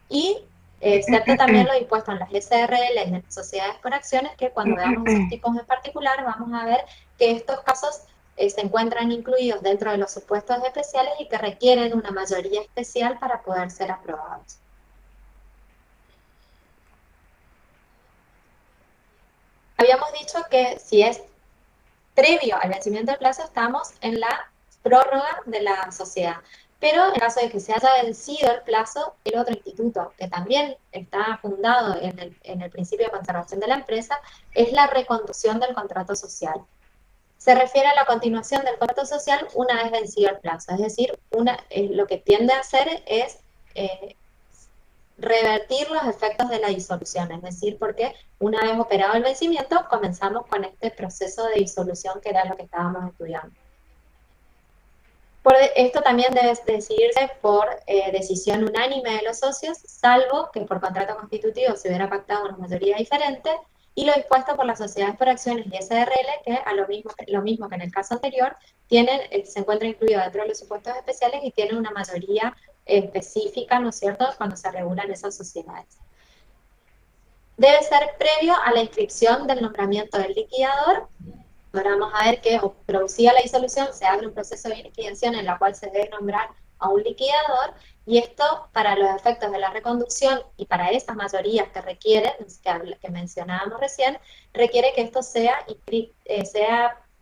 Y excepto también lo dispuesto en las SRL y en las sociedades por acciones, que cuando veamos esos tipos en particular vamos a ver que estos casos se encuentran incluidos dentro de los supuestos especiales y que requieren una mayoría especial para poder ser aprobados. Habíamos dicho que si es previo al vencimiento del plazo estamos en la prórroga de la sociedad. Pero en caso de que se haya vencido el plazo, el otro instituto, que también está fundado en el principio de conservación de la empresa, es la reconducción del contrato social. Se refiere a la continuación del contrato social una vez vencido el plazo. Es decir, lo que tiende a hacer es revertir los efectos de la disolución, es decir, porque una vez operado el vencimiento, comenzamos con este proceso de disolución que era lo que estábamos estudiando. Esto también debe decidirse por decisión unánime de los socios, salvo que por contrato constitutivo se hubiera pactado una mayoría diferente, y lo dispuesto por las sociedades por acciones y SRL, que a lo mismo que en el caso anterior, se encuentra incluido dentro de los supuestos especiales y tienen una mayoría específica, ¿no es cierto?, cuando se regulan esas sociedades. Debe ser previo a la inscripción del nombramiento del liquidador. Ahora vamos a ver que, producida la disolución, se abre un proceso de liquidación en la cual se debe nombrar a un liquidador, y esto, para los efectos de la reconducción y para esas mayorías que requieren, que mencionábamos recién, requiere que esto sea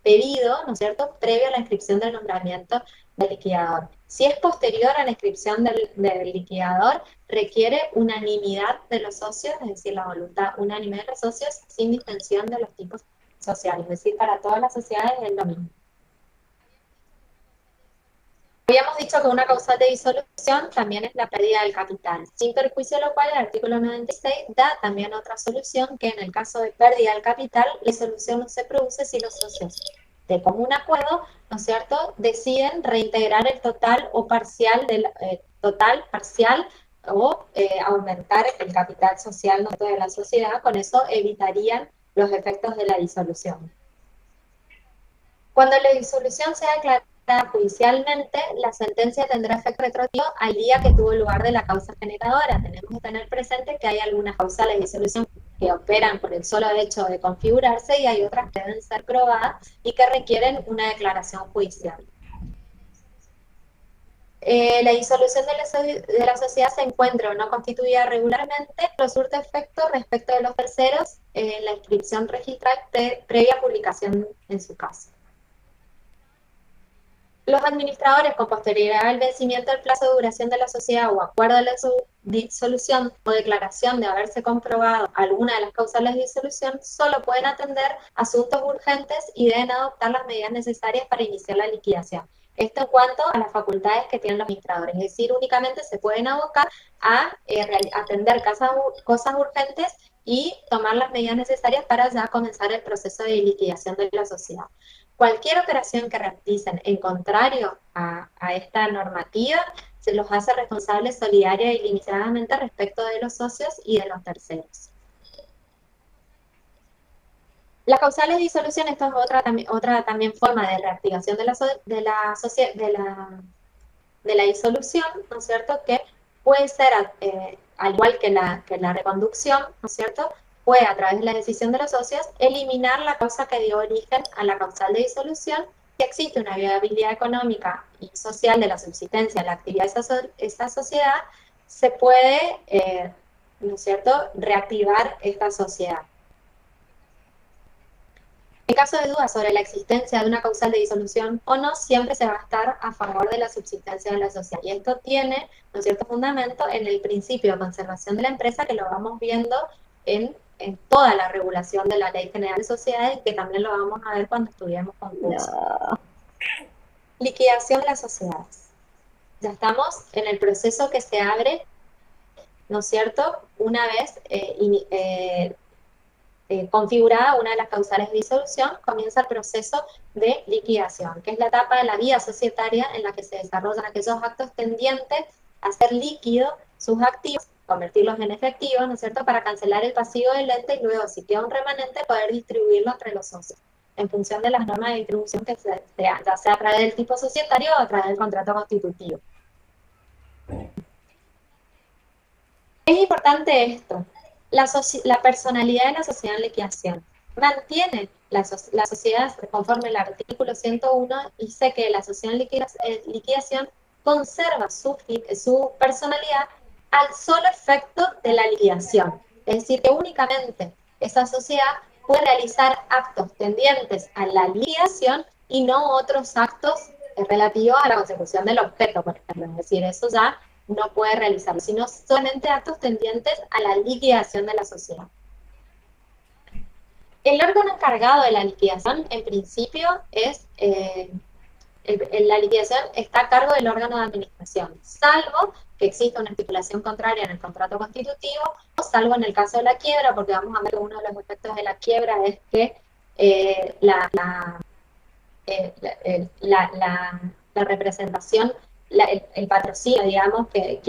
pedido, ¿no es cierto?, previo a la inscripción del nombramiento del liquidador. Si es posterior a la inscripción del liquidador, requiere unanimidad de los socios, es decir, la voluntad unánime de los socios, sin distinción de los tipos sociales, es decir, para todas las sociedades es lo mismo. Habíamos dicho que una causal de disolución también es la pérdida del capital, sin perjuicio de lo cual el artículo 96 da también otra solución, que en el caso de pérdida del capital, la disolución no se produce si los socios de común acuerdo, ¿no es cierto?, deciden reintegrar el total o parcial o aumentar el capital social, ¿no?, de la sociedad. Con eso evitarían los efectos de la disolución. Cuando la disolución sea declarada judicialmente, la sentencia tendrá efecto retroactivo al día que tuvo lugar de la causa generadora. Tenemos que tener presente que hay algunas causales de disolución que operan por el solo hecho de configurarse y hay otras que deben ser probadas y que requieren una declaración judicial. La disolución de la sociedad se encuentra o no constituida regularmente, pero surte efecto respecto de los terceros en la inscripción registral previa publicación en su caso. Los administradores, con posterioridad al vencimiento del plazo de duración de la sociedad o acuerdo de la disolución o declaración de haberse comprobado alguna de las causales de disolución, solo pueden atender asuntos urgentes y deben adoptar las medidas necesarias para iniciar la liquidación. Esto en cuanto a las facultades que tienen los administradores, es decir, únicamente se pueden abocar a atender cosas urgentes y tomar las medidas necesarias para ya comenzar el proceso de liquidación de la sociedad. Cualquier operación que realicen en contrario a esta normativa se los hace responsables solidaria y limitadamente respecto de los socios y de los terceros. Las causales de disolución, esto es otra también forma de reactivación de la disolución, ¿no es cierto?, que puede ser, al igual que la reconducción, ¿no es cierto?, puede, a través de la decisión de los socios, eliminar la causa que dio origen a la causal de disolución. Si existe una viabilidad económica y social de la subsistencia de la actividad de esa sociedad, se puede, ¿no es cierto?, reactivar esta sociedad. En caso de duda sobre la existencia de una causal de disolución o no, siempre se va a estar a favor de la subsistencia de la sociedad. Y esto tiene, ¿no es cierto?, fundamento en el principio de conservación de la empresa, que lo vamos viendo en toda la regulación de la Ley General de Sociedades, que también lo vamos a ver cuando estudiemos concurso. No. Liquidación de las sociedades. Ya estamos en el proceso que se abre, ¿no es cierto?, una vez configurada una de las causales de disolución, comienza el proceso de liquidación, que es la etapa de la vida societaria en la que se desarrollan aquellos actos tendientes a hacer líquido sus activos, convertirlos en efectivo, ¿no es cierto?, para cancelar el pasivo del ente y luego, si queda un remanente, poder distribuirlo entre los socios, en función de las normas de distribución que ya sea a través del tipo societario o a través del contrato constitutivo. Es importante esto. La personalidad de la sociedad en liquidación. Mantiene la sociedad conforme al artículo 101, y dice que la sociedad en liquidación conserva su personalidad al solo efecto de la liquidación. Es decir, que únicamente esa sociedad puede realizar actos tendientes a la liquidación y no otros actos relativos a la consecución del objeto, por ejemplo. Es decir, eso ya no puede realizarlo, sino solamente actos tendientes a la liquidación de la sociedad. El órgano encargado de la liquidación, en principio, es la liquidación está a cargo del órgano de administración, salvo que exista una estipulación contraria en el contrato constitutivo, salvo en el caso de la quiebra, porque vamos a ver que uno de los efectos de la quiebra es que la representación, el patrocinio, digamos, que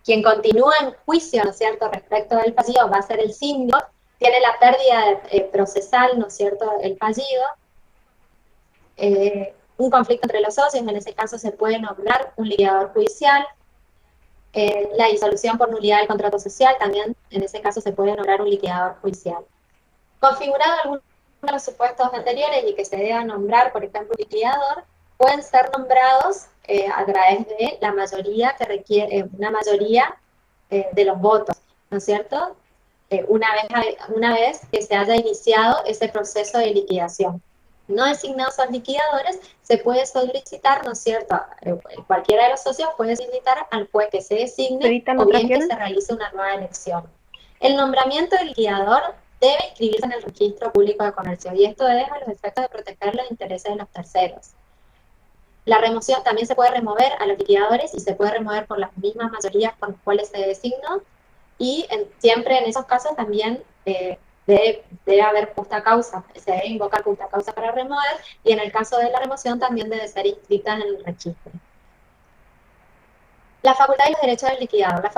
quien continúa en juicio, ¿no es cierto?, respecto del fallido va a ser el síndico, tiene la pérdida procesal, ¿no es cierto?, el fallido, un conflicto entre los socios, en ese caso se puede nombrar un liquidador judicial, la disolución por nulidad del contrato social, también en ese caso se puede nombrar un liquidador judicial. Configurado algunos de los supuestos anteriores y que se deba nombrar, por ejemplo, liquidador, pueden ser nombrados a través de la mayoría que requiere, una mayoría de los votos, ¿no es cierto? Una vez que se haya iniciado ese proceso de liquidación. No designados a liquidadores, se puede solicitar, ¿no es cierto? Cualquiera de los socios puede solicitar al juez que se designe o bien que se realice una nueva elección. El nombramiento del liquidador debe inscribirse en el registro público de comercio, y esto es a los efectos de proteger los intereses de los terceros. La remoción también se puede remover a los liquidadores y se puede remover por las mismas mayorías con las cuales se designó, y siempre en esos casos también debe haber justa causa, se debe invocar justa causa para remover, y en el caso de la remoción también debe ser inscrita en el registro. La facultad y los derechos del liquidador.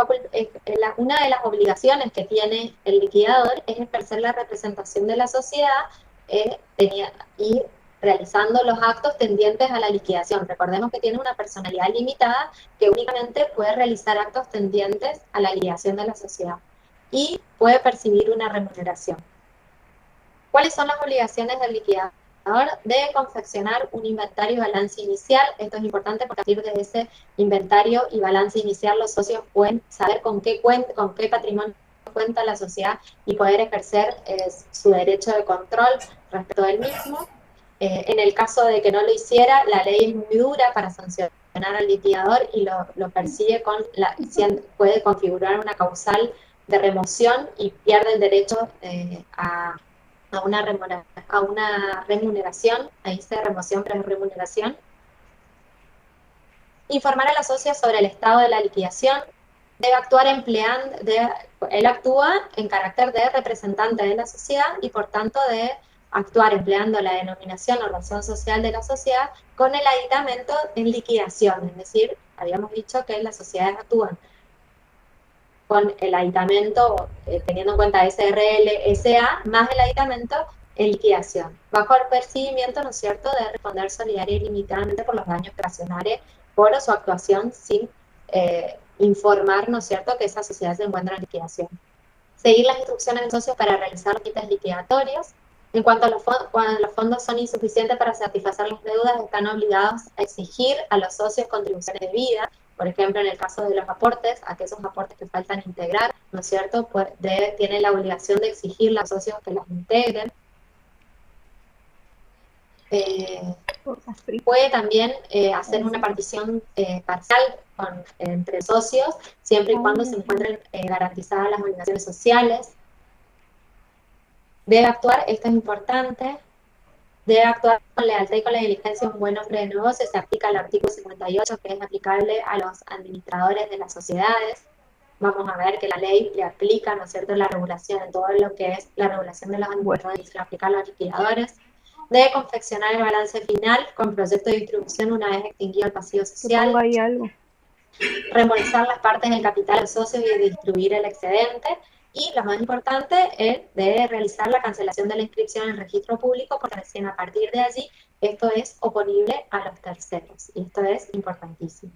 Una de las obligaciones que tiene el liquidador es ejercer la representación de la sociedad y realizando los actos tendientes a la liquidación. Recordemos que tiene una personalidad limitada que únicamente puede realizar actos tendientes a la liquidación de la sociedad y puede percibir una remuneración. ¿Cuáles son las obligaciones del liquidador? Debe confeccionar un inventario y balance inicial. Esto es importante porque a partir de ese inventario y balance inicial los socios pueden saber con qué patrimonio cuenta la sociedad y poder ejercer su derecho de control respecto del mismo. En el caso de que no lo hiciera, la ley es muy dura para sancionar al liquidador y lo persigue puede configurar una causal de remoción y pierde el derecho a una remuneración, ahí dice remoción pero es remuneración. Informar a la socia sobre el estado de la liquidación. Él actúa en carácter de representante de la sociedad y por tanto debe actuar empleando la denominación o razón social de la sociedad con el aditamento en liquidación, es decir, habíamos dicho que las sociedades actúan con el aditamento, teniendo en cuenta SRL, SA, más el aditamento en liquidación, bajo el percibimiento, ¿no es cierto?, de responder solidaria y limitadamente por los daños ocasionados por su actuación sin informar, ¿no es cierto?, que esa sociedad se encuentra en liquidación. Seguir las instrucciones del socio para realizar los quites liquidatorios. En cuanto a cuando los fondos son insuficientes para satisfacer las deudas, están obligados a exigir a los socios contribuciones debidas. Por ejemplo, en el caso de los aportes, aquellos aportes que faltan integrar, ¿no es cierto?, pues tiene la obligación de exigir a los socios que los integren. Puede también hacer una partición parcial entre socios, siempre y cuando se encuentren garantizadas las obligaciones sociales. Debe actuar, esto es importante, debe actuar con lealtad y con la diligencia un buen hombre de negocio. Se aplica el artículo 58, que es aplicable a los administradores de las sociedades. Vamos a ver que la ley le aplica, ¿no es cierto?, la regulación en todo lo que es la regulación de los administradores y se le aplica a los liquidadores. Debe confeccionar el balance final con proyecto de distribución una vez extinguido el pasivo social. Reembolsar las partes del capital de los socios y distribuir el excedente. Y lo más importante es debe realizar la cancelación de la inscripción en el registro público, porque recién a partir de allí esto es oponible a los terceros. Y esto es importantísimo.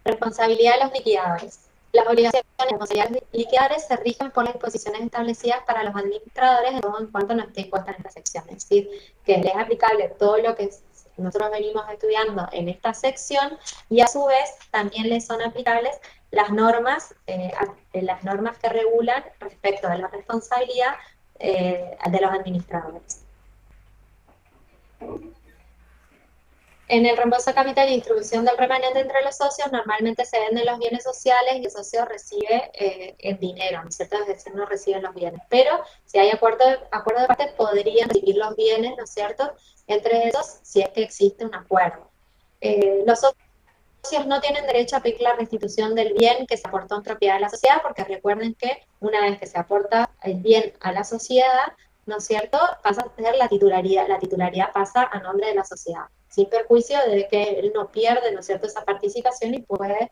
Responsabilidad de los liquidadores. Las obligaciones y responsabilidades liquidadores se rigen por las disposiciones establecidas para los administradores en todo en cuanto no esté impuesta en esta sección. Es decir, que les es aplicable todo lo que nosotros venimos estudiando en esta sección y a su vez también les son aplicables las normas que regulan respecto de la responsabilidad de los administradores. En el reembolso de capital y distribución del remanente entre los socios, normalmente se venden los bienes sociales y el socio recibe en dinero, ¿no es cierto? Es decir, no reciben los bienes. Pero si hay acuerdo de parte, podrían recibir los bienes, ¿no es cierto?, entre ellos, si es que existe un acuerdo. los socios no tienen derecho a pedir la restitución del bien que se aportó en propiedad de la sociedad, porque recuerden que una vez que se aporta el bien a la sociedad, ¿no es cierto?, pasa a ser la titularidad pasa a nombre de la sociedad, sin perjuicio de que él no pierde, ¿no es cierto?, esa participación y puede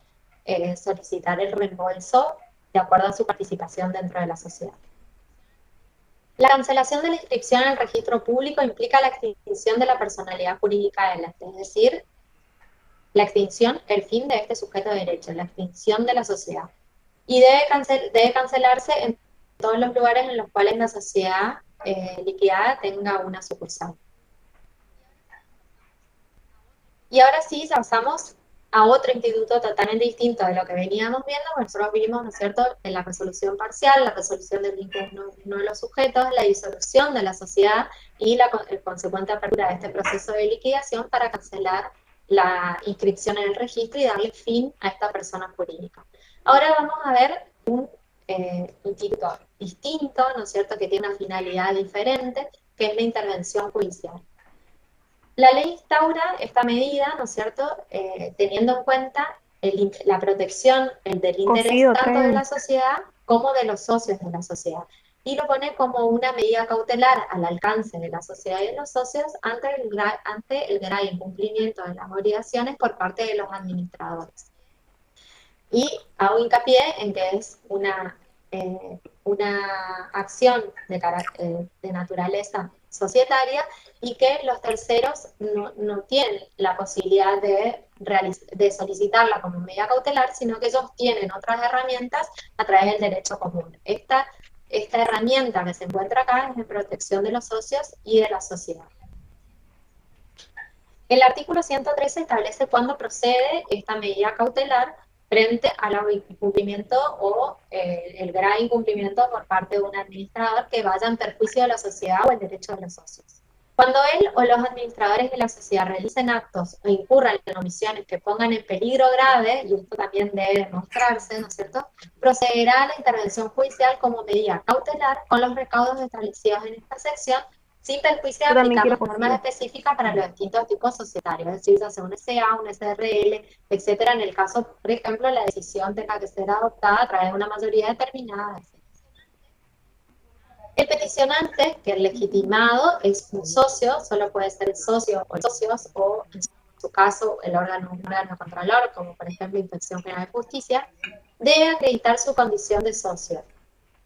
solicitar el reembolso de acuerdo a su participación dentro de la sociedad. La cancelación de la inscripción en el registro público implica la extinción de la personalidad jurídica del ente, es decir, la extinción, el fin de este sujeto de derecho, la extinción de la sociedad. Y debe cancelarse en todos los lugares en los cuales la sociedad liquidada tenga una sucursal. Y ahora sí, pasamos a otro instituto totalmente distinto de lo que veníamos viendo. Nosotros vimos, ¿no es cierto?, en la resolución parcial, la resolución del vínculo de uno de los sujetos, la disolución de la sociedad y la consecuente apertura de este proceso de liquidación para cancelar la inscripción en el registro y darle fin a esta persona jurídica. Ahora vamos a ver un instituto distinto, ¿no es cierto?, que tiene una finalidad diferente, que es la intervención judicial. La ley instaura esta medida, ¿no es cierto?, teniendo en cuenta la protección del interés tanto de la sociedad como de los socios de la sociedad. Y lo pone como una medida cautelar al alcance de la sociedad y de los socios ante el grave incumplimiento de las obligaciones por parte de los administradores. Y hago hincapié en que es una acción de naturaleza societaria y que los terceros no tienen la posibilidad de solicitarla como medida cautelar, sino que ellos tienen otras herramientas a través del derecho común. Esta herramienta que se encuentra acá es de protección de los socios y de la sociedad. El artículo 113 establece cuándo procede esta medida cautelar frente al incumplimiento o el grave incumplimiento por parte de un administrador que vaya en perjuicio de la sociedad o el derecho de los socios. Cuando él o los administradores de la sociedad realicen actos o incurran en omisiones que pongan en peligro grave, y esto también debe demostrarse, ¿no es cierto?, procederá a la intervención judicial como medida cautelar con los recaudos establecidos en esta sección, sin perjuicio de aplicar las normas específicas para los distintos tipos societarios, es decir, ya sea un SA, un SRL, etcétera, en el caso, por ejemplo, la decisión tenga que ser adoptada a través de una mayoría determinada, etc. El peticionante, que el legitimado es un socio, solo puede ser el socio o socios, o en su caso un órgano controlador, como por ejemplo Inspección General de Justicia, debe acreditar su condición de socio.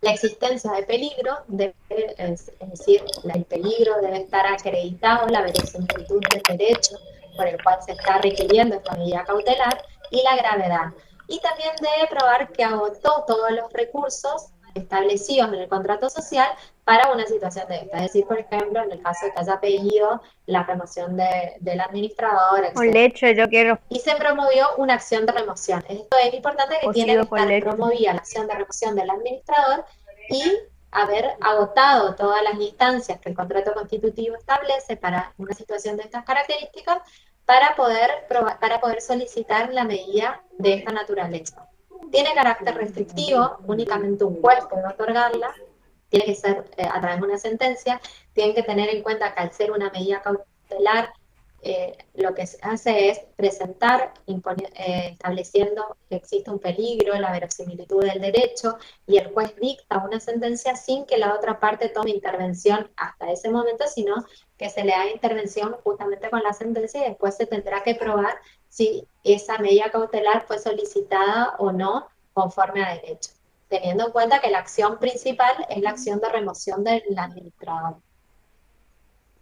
La existencia de peligro, es decir, el peligro debe estar acreditado, la verosimilitud del derecho por el cual se está requiriendo esta medida cautelar, y la gravedad. Y también debe probar que agotó todos los recursos establecidos en el contrato social para una situación de esta. Es decir, por ejemplo, en el caso de que haya pedido la remoción del administrador, etc. Un leche, yo quiero. Y se promovió una acción de remoción. Esto es importante, que tiene que estar promovida la acción de remoción del administrador y haber agotado todas las instancias que el contrato constitutivo establece para una situación de estas características para poder solicitar la medida de esta naturaleza. Tiene carácter restrictivo, únicamente un juez puede otorgarla, tiene que ser a través de una sentencia, tienen que tener en cuenta que al ser una medida cautelar, lo que se hace es presentar estableciendo que existe un peligro, la verosimilitud del derecho, y el juez dicta una sentencia sin que la otra parte tome intervención hasta ese momento, sino que se le haga intervención justamente con la sentencia y después se tendrá que probar si esa medida cautelar fue solicitada o no conforme a derecho, teniendo en cuenta que la acción principal es la acción de remoción del administrador.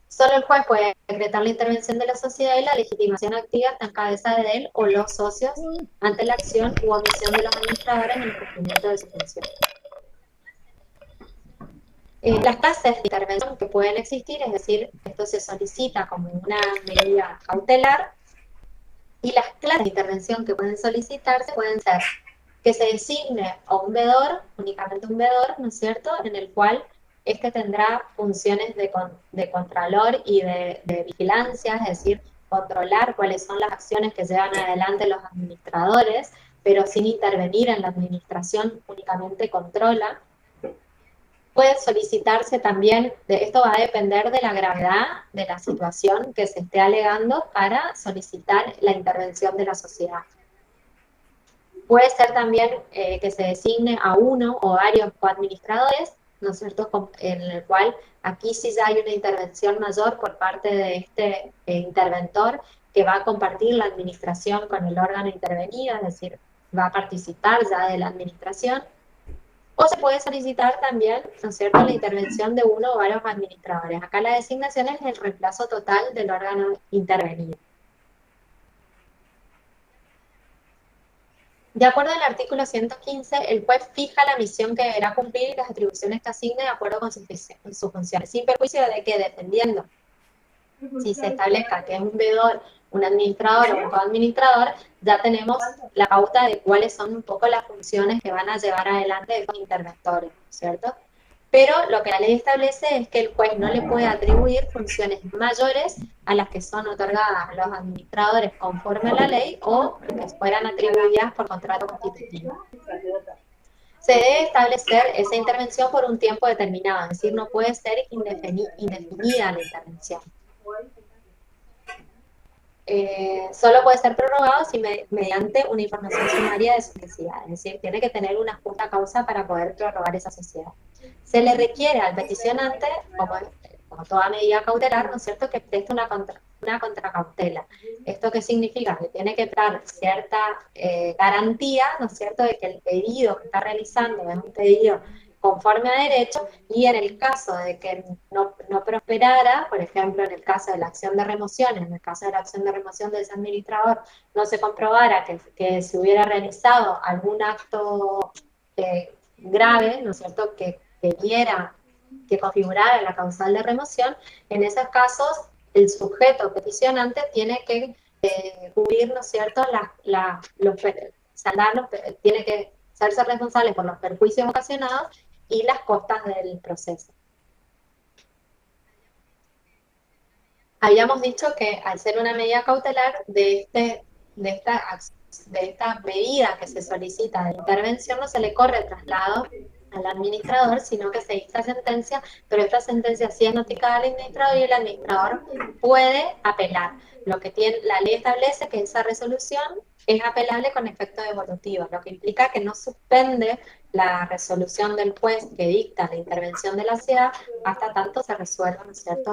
Solo el juez puede decretar la intervención de la sociedad y la legitimación activa está en cabeza de él o los socios ante la acción u omisión de los administradores en el cumplimiento de su función. Las clases de intervención que pueden existir, es decir, esto se solicita como una medida cautelar, y las clases de intervención que pueden solicitarse pueden ser que se designe a un veedor, únicamente un veedor, ¿no es cierto?, en el cual este tendrá funciones de contralor y de vigilancia, es decir, controlar cuáles son las acciones que llevan adelante los administradores, pero sin intervenir en la administración, únicamente controla. Puede solicitarse también, esto va a depender de la gravedad de la situación que se esté alegando para solicitar la intervención de la sociedad. Puede ser también que se designe a uno o varios coadministradores, ¿no es cierto?, en el cual aquí sí ya hay una intervención mayor por parte de este interventor que va a compartir la administración con el órgano intervenido, es decir, va a participar ya de la administración. O se puede solicitar también, ¿no es cierto?, la intervención de uno o varios administradores. Acá la designación es el reemplazo total del órgano intervenido. De acuerdo al artículo 115, el juez fija la misión que deberá cumplir y las atribuciones que asigne de acuerdo con sus funciones, sin perjuicio de que, dependiendo si se establezca que es un veedor, un administrador o un coadministrador, ya tenemos la pauta de cuáles son un poco las funciones que van a llevar adelante estos interventores, ¿cierto? Pero lo que la ley establece es que el juez no le puede atribuir funciones mayores a las que son otorgadas a los administradores conforme a la ley o que fueran atribuidas por contrato constitutivo. Se debe establecer esa intervención por un tiempo determinado, es decir, no puede ser indefinida la intervención. Solo puede ser prorrogado si mediante una información sumaria de su necesidad, es decir, tiene que tener una justa causa para poder prorrogar esa sociedad. Se le requiere al peticionante, como toda medida cautelar, ¿no es cierto?, que preste una contracautela. ¿Esto qué significa? Que tiene que dar cierta garantía, ¿no es cierto?, de que el pedido que está realizando es un pedido conforme a derecho, y en el caso de que no prosperara, por ejemplo, en el caso de la acción de remoción, en el caso de la acción de remoción de ese administrador, no se comprobara que se hubiera realizado algún acto grave, ¿no es cierto?, que configurara la causal de remoción, en esos casos el sujeto peticionante tiene que cubrir, ¿no es cierto?, tiene que hacerse responsable por los perjuicios ocasionados y las costas del proceso. Habíamos dicho que al ser una medida cautelar de esta medida que se solicita de intervención no se le corre traslado al administrador, sino que se dicta sentencia, pero esta sentencia sí es notificada al administrador y el administrador puede apelar. Lo que la ley establece que esa resolución es apelable con efecto devolutivo, lo que implica que no suspende la resolución del juez que dicta la intervención de la sociedad hasta tanto se resuelva, ¿no es cierto?,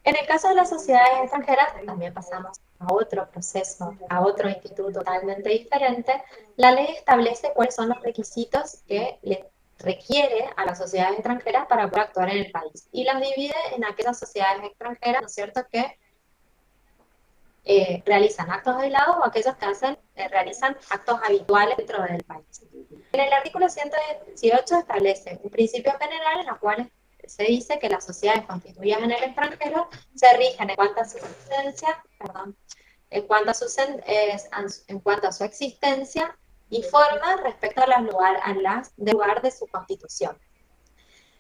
en el caso de las sociedades extranjeras, también pasamos a otro proceso, a otro instituto totalmente diferente. La ley establece cuáles son los requisitos que le requiere a las sociedades extranjeras para poder actuar en el país. Y las divide en aquellas sociedades extranjeras, ¿no es cierto?, que realizan actos aislados o aquellos que realizan actos habituales dentro del país. En el artículo 118 establece un principio general en el cual se dice que las sociedades constituidas en el extranjero se rigen en cuanto a su existencia y forma respecto a las lugar de su constitución.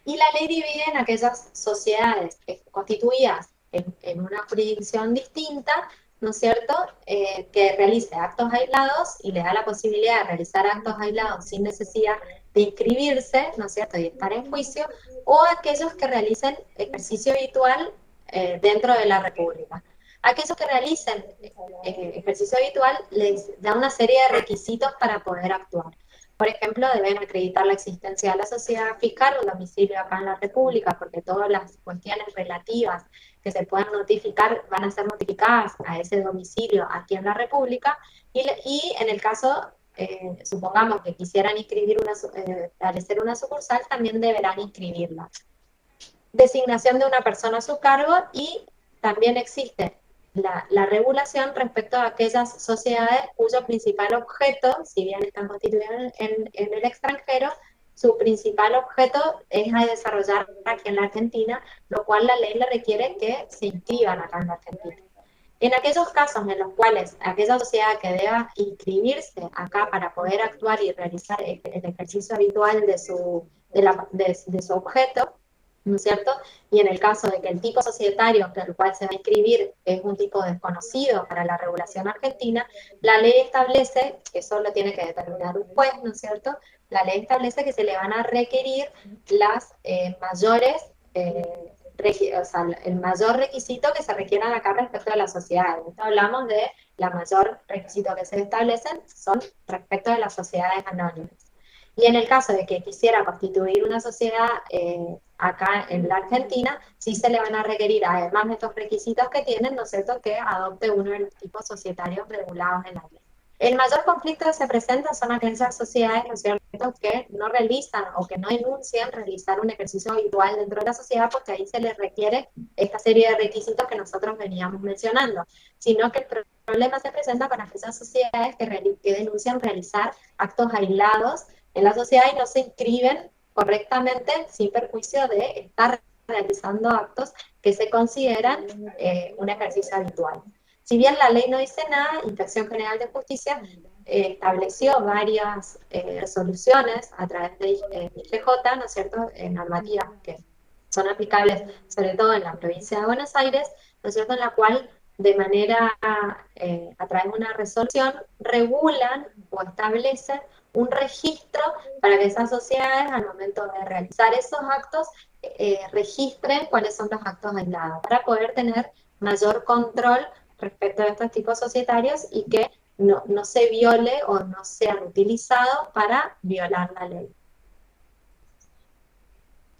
Y la ley divide en aquellas sociedades constituidas en una jurisdicción distinta, ¿no es cierto?, que realice actos aislados y le da la posibilidad de realizar actos aislados sin necesidad de inscribirse, ¿no es cierto?, y estar en juicio, o aquellos que realicen ejercicio habitual dentro de la República. Aquellos que realicen ejercicio habitual les da una serie de requisitos para poder actuar. Por ejemplo, deben acreditar la existencia de la sociedad, fijar un domicilio acá en la República, porque todas las cuestiones relativas que se puedan notificar van a ser notificadas a ese domicilio aquí en la República, y en el caso, supongamos que quisieran establecer una sucursal, también deberán inscribirla. Designación de una persona a su cargo, y también existe la regulación respecto a aquellas sociedades cuyo principal objeto, si bien están constituidas en el extranjero, su principal objeto es desarrollar aquí en la Argentina, lo cual la ley le requiere que se inscriban acá en la Argentina. En aquellos casos en los cuales aquella sociedad que deba inscribirse acá para poder actuar y realizar el ejercicio habitual de su objeto, ¿no es cierto? Y en el caso de que el tipo societario del cual se va a inscribir es un tipo desconocido para la regulación argentina, la ley establece, que eso lo tiene que determinar un juez, ¿no es cierto? La ley establece que se le van a requerir las mayores, o sea, el mayor requisito que se requieran acá respecto de la sociedad. Entonces hablamos de la mayor requisito que se establecen son respecto de las sociedades anónimas. Y en el caso de que quisiera constituir una sociedad acá en la Argentina, sí se le van a requerir, además de estos requisitos que tienen, ¿no es cierto?, que adopte uno de los tipos societarios regulados en la ley. El mayor conflicto que se presenta son aquellas sociedades, ¿no es cierto?, que no realizan o que no enuncian realizar un ejercicio habitual dentro de la sociedad, porque ahí se les requiere esta serie de requisitos que nosotros veníamos mencionando, sino que el problema se presenta con aquellas sociedades que denuncian realizar actos aislados en la sociedad y no se inscriben correctamente sin perjuicio de estar realizando actos que se consideran un ejercicio habitual. Si bien la ley no dice nada, Inspección General de Justicia estableció varias resoluciones a través de IGJ, ¿no es cierto?, normativas que son aplicables sobre todo en la provincia de Buenos Aires, ¿no es cierto?, en la cual de manera, a través de una resolución, regulan o establecen un registro para que esas sociedades, al momento de realizar esos actos, registren cuáles son los actos aislados, para poder tener mayor control respecto a estos tipos societarios y que no se viole o no sean utilizados para violar la ley.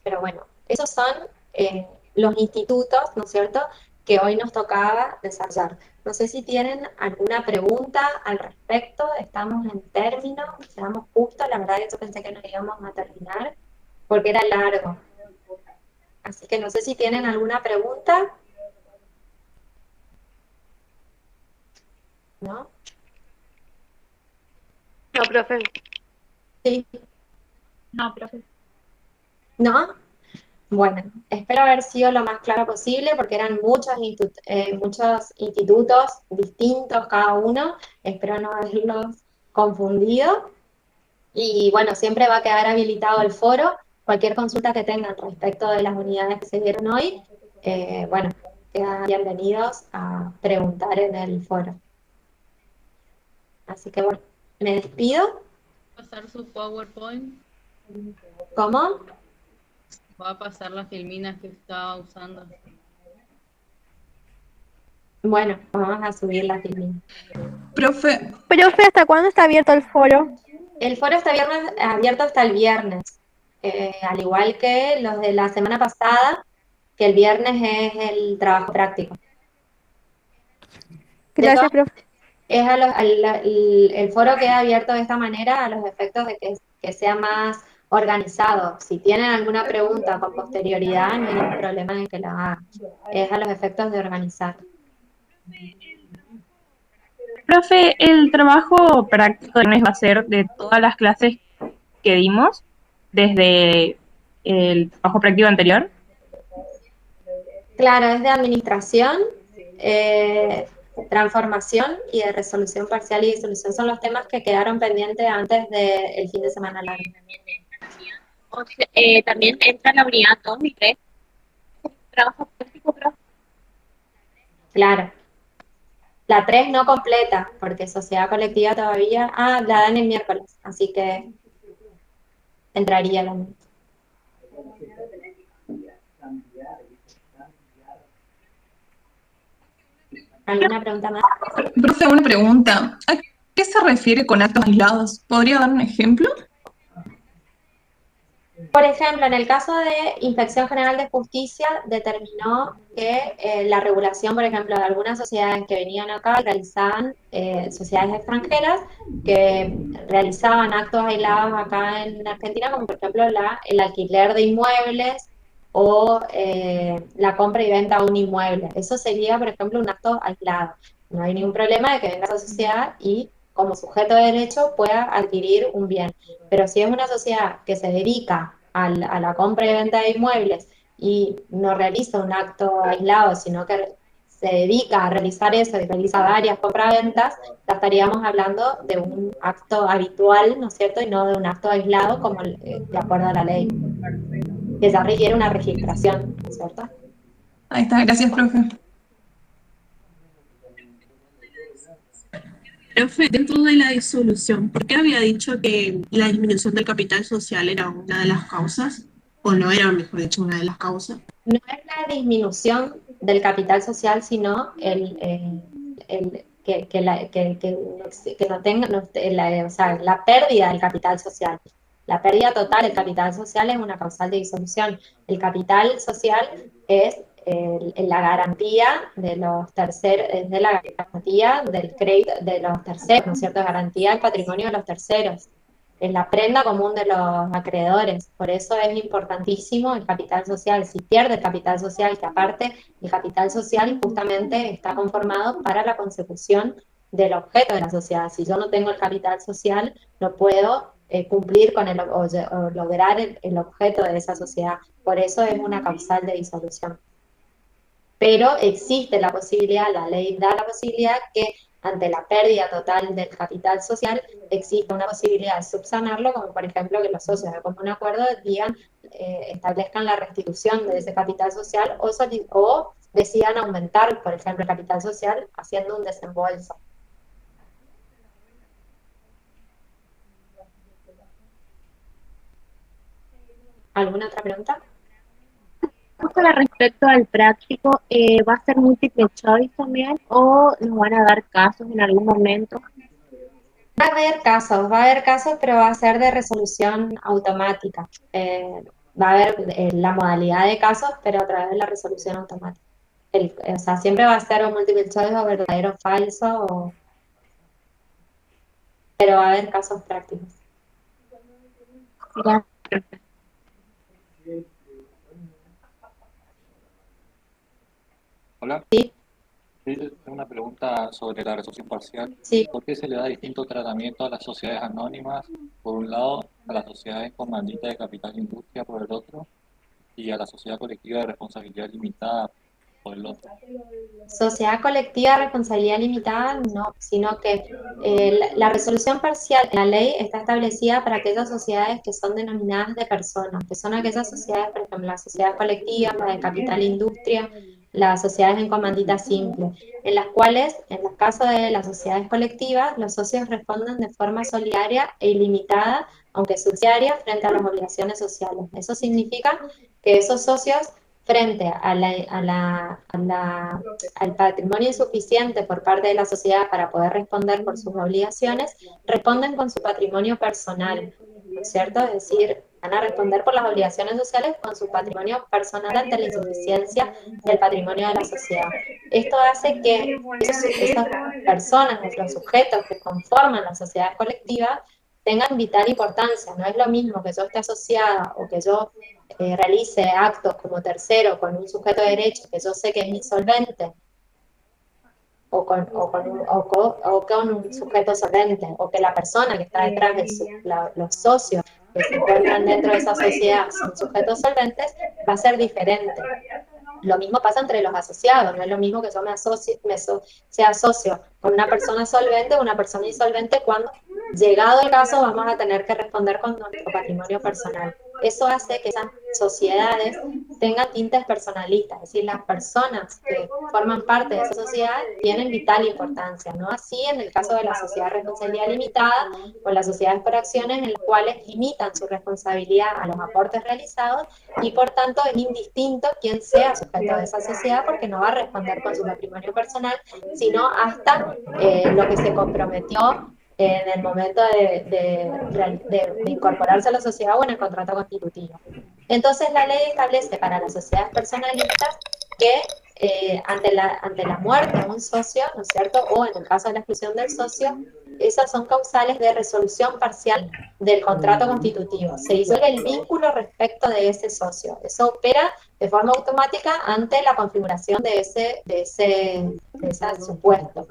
Pero bueno, esos son los institutos, ¿no es cierto?, que hoy nos tocaba desarrollar. No sé si tienen alguna pregunta al respecto, estamos en término, quedamos justo, la verdad que yo pensé que no íbamos a terminar, porque era largo. Así que no sé si tienen alguna pregunta. ¿No? No, profe. Sí. No, profe. ¿No? Bueno, espero haber sido lo más claro posible porque eran muchos institutos distintos cada uno. Espero no haberlos confundido. Y bueno, siempre va a quedar habilitado el foro. Cualquier consulta que tengan respecto de las unidades que se dieron hoy, bueno, quedan bienvenidos a preguntar en el foro. Así que bueno, me despido. Pasar su PowerPoint. ¿Cómo? Va a pasar las filminas que estaba usando. Bueno, vamos a subir la filmina. Profe, ¿hasta cuándo está abierto el foro? El foro está abierto hasta el viernes, al igual que los de la semana pasada, que el viernes es el trabajo práctico. Gracias, profe. El foro queda abierto de esta manera a los efectos de que sea más organizado. Si tienen alguna pregunta con posterioridad, no hay ningún problema en que la hagan. Es a los efectos de organizar. Profe, el trabajo práctico va a ser de todas las clases que dimos, desde el trabajo práctico anterior. Claro, es de administración, transformación y de resolución parcial y disolución. Son los temas que quedaron pendientes antes del fin de semana largo. También entra la unidad 2 y 3. Trabajo práctico, profe. Claro. La 3 no completa, porque sociedad colectiva todavía, la dan el miércoles, así que entraría la misma. ¿Alguna pregunta más? profe, una pregunta. ¿A qué se refiere con actos aislados? ¿Podría dar un ejemplo? Por ejemplo, en el caso de Inspección General de Justicia, determinó que la regulación, por ejemplo, de algunas sociedades que venían acá y realizaban, sociedades extranjeras, que realizaban actos aislados acá en Argentina, como por ejemplo el alquiler de inmuebles o la compra y venta de un inmueble. Eso sería, por ejemplo, un acto aislado. No hay ningún problema de que venga esa sociedad y como sujeto de derecho pueda adquirir un bien. Pero si es una sociedad que se dedica a la compra y venta de inmuebles y no realiza un acto aislado, sino que se dedica a realizar eso y realiza varias compraventas, ya estaríamos hablando de un acto habitual, ¿no es cierto? Y no de un acto aislado como de acuerdo a la ley. que ya requiere una registración, ¿no es cierto? Ahí está, gracias, profe. Profe, dentro de la disolución, ¿por qué había dicho que la disminución del capital social era una de las causas? O no era, mejor dicho, una de las causas. No es la disminución del capital social, sino que no tenga, o sea, la pérdida del capital social. La pérdida total del capital social es una causal de disolución. El capital social es la garantía de los terceros, es de la garantía del crédito de los terceros, ¿no es cierto? Garantía del patrimonio de los terceros. Es la prenda común de los acreedores. Por eso es importantísimo el capital social. Si pierde el capital social, que aparte el capital social justamente está conformado para la consecución del objeto de la sociedad. Si yo no tengo el capital social, no puedo cumplir con o lograr el objeto de esa sociedad. Por eso es una causal de disolución. Pero existe la posibilidad, la ley da la posibilidad que ante la pérdida total del capital social, existe una posibilidad de subsanarlo, como por ejemplo que los socios de común acuerdo digan, establezcan la restitución de ese capital social o decidan aumentar, por ejemplo, el capital social haciendo un desembolso. ¿Alguna otra pregunta? Con respecto al práctico, ¿va a ser múltiple choice también o nos van a dar casos en algún momento? Va a haber casos, pero va a ser de resolución automática. Va a haber la modalidad de casos, pero a través de la resolución automática. O sea, siempre va a ser un multiple choice o verdadero o falso, pero va a haber casos prácticos. Gracias. Hola. Sí. Tengo una pregunta sobre la resolución parcial. Sí. ¿Por qué se le da distinto tratamiento a las sociedades anónimas, por un lado, a las sociedades con mandita de capital e industria por el otro, y a la sociedad colectiva de responsabilidad limitada por el otro? Sociedad colectiva de responsabilidad limitada, no, sino que la resolución parcial en la ley está establecida para aquellas sociedades que son denominadas de personas, que son aquellas sociedades, por ejemplo, las sociedades colectivas, la de capital e industria, las sociedades en comandita simple, en las cuales, en el caso de las sociedades colectivas, los socios responden de forma solidaria e ilimitada, aunque subsidiaria, frente a las obligaciones sociales. Eso significa que esos socios, frente al patrimonio insuficiente por parte de la sociedad para poder responder por sus obligaciones, responden con su patrimonio personal, ¿no es cierto? Es decir, van a responder por las obligaciones sociales con su patrimonio personal ante la insuficiencia del patrimonio de la sociedad. Esto hace que esas personas, los sujetos que conforman las sociedades colectivas, tengan vital importancia. No es lo mismo que yo esté asociada o que yo realice actos como tercero con un sujeto de derecho que yo sé que es insolvente, o con un sujeto solvente, o que la persona que está detrás de los socios que se encuentran dentro de esa sociedad son sujetos solventes, va a ser diferente. Lo mismo pasa entre los asociados, no es lo mismo que yo sea socio con una persona solvente o una persona insolvente cuando, llegado el caso, vamos a tener que responder con nuestro patrimonio personal. Eso hace que esas sociedades tengan tintes personalistas, es decir, las personas que forman parte de esa sociedad tienen vital importancia, no así en el caso de la sociedad de responsabilidad limitada o las sociedades por acciones en las cuales limitan su responsabilidad a los aportes realizados y por tanto es indistinto quién sea sujeto de esa sociedad porque no va a responder con su patrimonio personal, sino hasta lo que se comprometió en el momento de incorporarse a la sociedad o en el contrato constitutivo. Entonces la ley establece para las sociedades personalistas que ante la muerte de un socio, ¿no es cierto?, o en el caso de la exclusión del socio, esas son causales de resolución parcial del contrato constitutivo. Se disuelve el vínculo respecto de ese socio. Eso opera de forma automática ante la configuración de ese supuesto.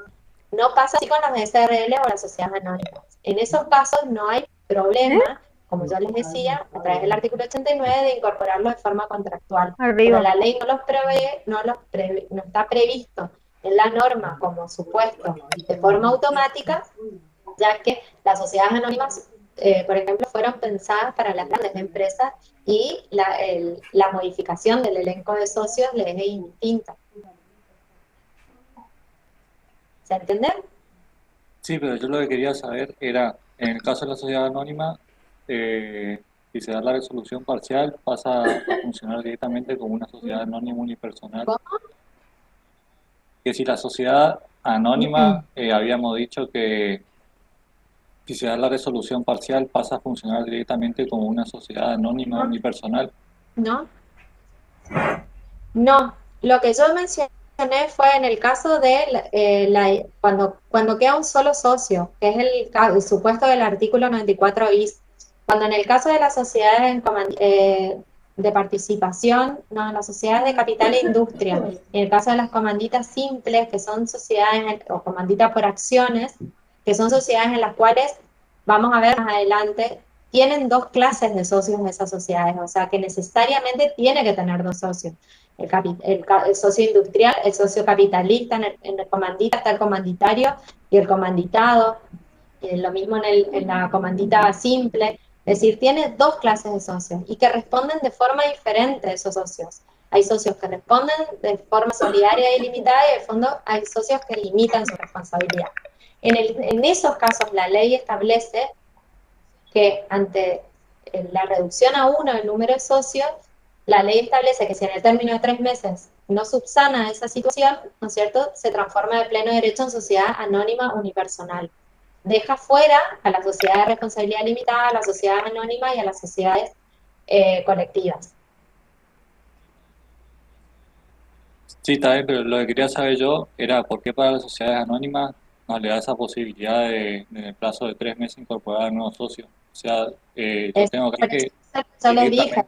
No pasa así con las SRL o las sociedades anónimas. En esos casos no hay problema, como yo les decía, a través del artículo 89, de incorporarlo de forma contractual. Pero la ley no los prevé, no está previsto en la norma como supuesto de forma automática, ya que las sociedades anónimas por ejemplo, fueron pensadas para las grandes empresas y la modificación del elenco de socios les es indistinta. ¿Se entiende? Sí, pero yo lo que quería saber era, en el caso de la sociedad anónima, si se da la resolución parcial, pasa a funcionar directamente como una sociedad anónima unipersonal. ¿Cómo? Que si la sociedad anónima, habíamos dicho que si se da la resolución parcial, pasa a funcionar directamente como una sociedad anónima unipersonal. ¿No? No, lo que yo mencioné fue en el caso de cuando queda un solo socio, que es el supuesto del artículo 94 bis. Cuando en el caso de las sociedades de participación, no, las sociedades de capital e industria, en el caso de las comanditas simples, que son sociedades o comanditas por acciones, que son sociedades en las cuales, vamos a ver más adelante, tienen dos clases de socios de esas sociedades, o sea que necesariamente tiene que tener dos socios. El socio industrial, el socio capitalista, en el comandita está el comanditario y el comanditado, y lo mismo en la comandita simple, es decir, tiene dos clases de socios y que responden de forma diferente esos socios. Hay socios que responden de forma solidaria y limitada y de fondo hay socios que limitan su responsabilidad. En esos casos la ley establece que ante la reducción a 1 del número de socios, la ley establece que si en el término de 3 meses no subsana esa situación, ¿no es cierto?, se transforma de pleno derecho en sociedad anónima unipersonal. Deja fuera a la sociedad de responsabilidad limitada, a la sociedad anónima y a las sociedades colectivas. Sí, está bien, pero lo que quería saber yo era por qué para las sociedades anónimas no le da esa posibilidad de, en el plazo de 3 meses, incorporar a nuevos socios. O sea, yo tengo acá que yo les dije,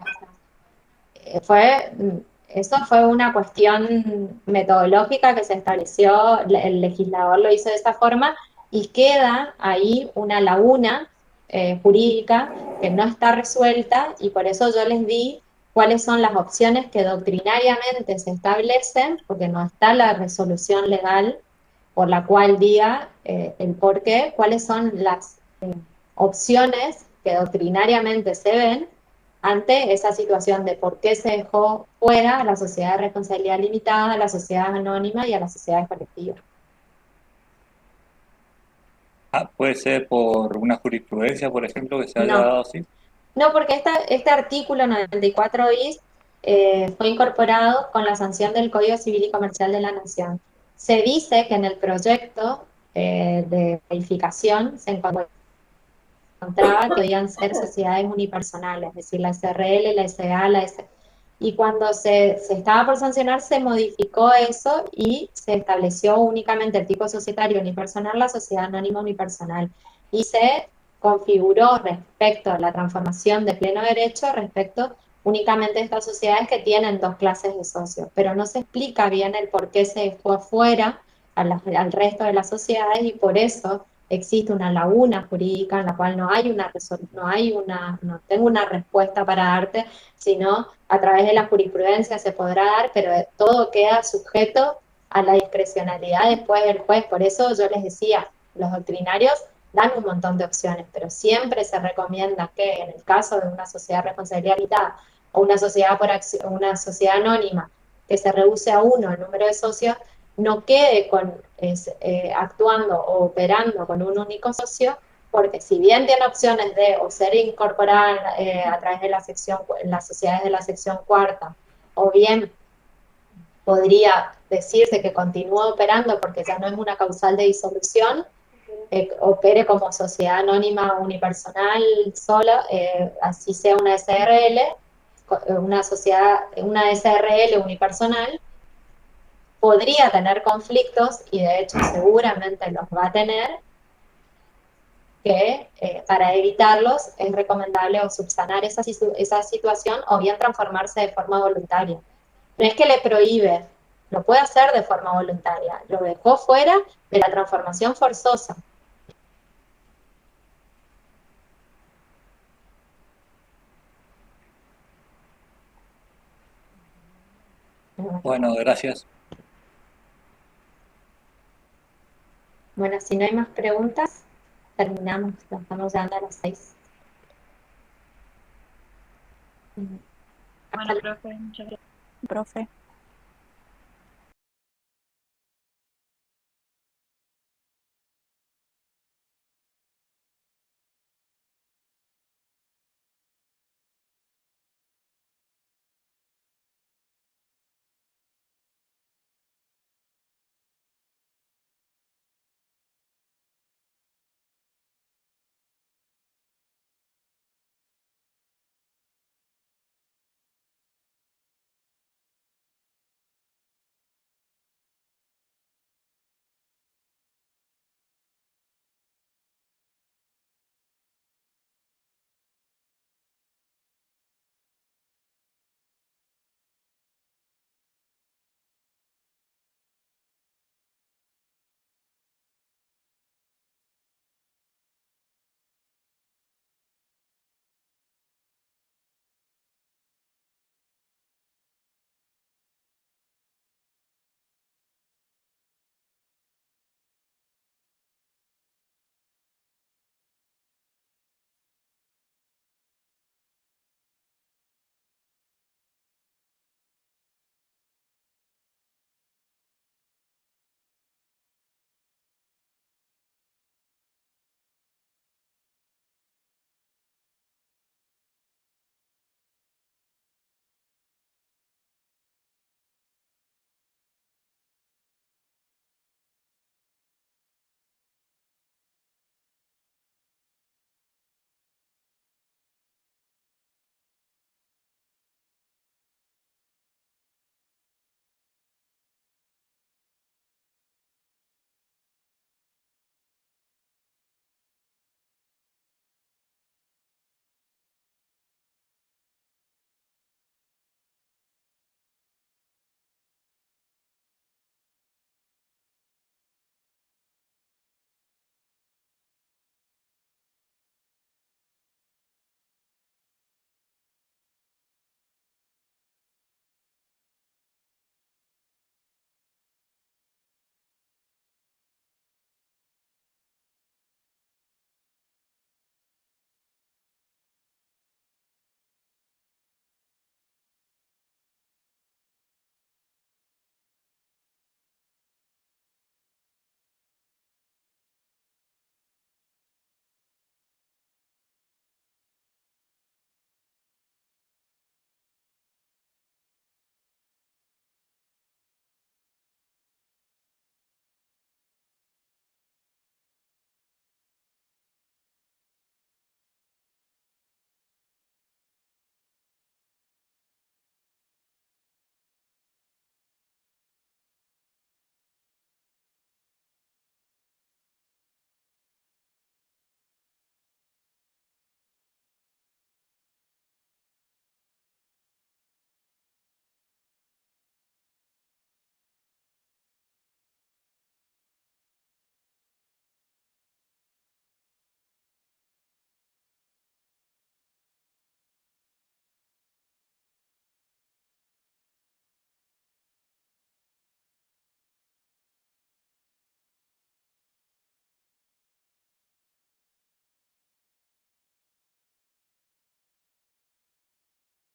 eso fue una cuestión metodológica que se estableció, el legislador lo hizo de esta forma y queda ahí una laguna jurídica que no está resuelta y por eso yo les di cuáles son las opciones que doctrinariamente se establecen, porque no está la resolución legal por la cual diga el por qué, cuáles son las opciones que doctrinariamente se ven ante esa situación de por qué se dejó fuera a la sociedad de responsabilidad limitada, a la sociedad anónima y a las sociedades colectivas. puede ser por una jurisprudencia, por ejemplo, que se haya dado así. No, porque este artículo 94 bis fue incorporado con la sanción del Código Civil y Comercial de la Nación. Se dice que en el proyecto de modificación se encontraba que podían ser sociedades unipersonales, es decir, la SRL, la SA, la S. Y cuando se estaba por sancionar, se modificó eso y se estableció únicamente el tipo societario unipersonal, la sociedad anónima unipersonal. Y se configuró respecto a la transformación de pleno derecho, respecto únicamente a estas sociedades que tienen dos clases de socios. Pero no se explica bien el por qué se dejó afuera al resto de las sociedades y por eso existe una laguna jurídica en la cual no tengo una respuesta para darte, sino a través de la jurisprudencia se podrá dar, pero todo queda sujeto a la discrecionalidad después del juez. Por eso yo les decía, los doctrinarios dan un montón de opciones, pero siempre se recomienda que en el caso de una sociedad de responsabilidad limitada o una sociedad una sociedad anónima que se reduce a 1 el número de socios, no quede actuando o operando con un único socio, porque si bien tiene opciones de o ser incorporada a través de las sociedades de la sección cuarta, o bien podría decirse que continúa operando porque ya no es una causal de disolución, opere como sociedad anónima unipersonal sola, así sea una SRL, una SRL unipersonal, podría tener conflictos, y de hecho seguramente los va a tener, que para evitarlos es recomendable o subsanar esa situación o bien transformarse de forma voluntaria. No es que le prohíbe, lo puede hacer de forma voluntaria, lo dejó fuera de la transformación forzosa. Bueno, gracias. Bueno, si no hay más preguntas, terminamos, nos estamos llegando a las 6. Bueno, profe, muchas gracias. Profe.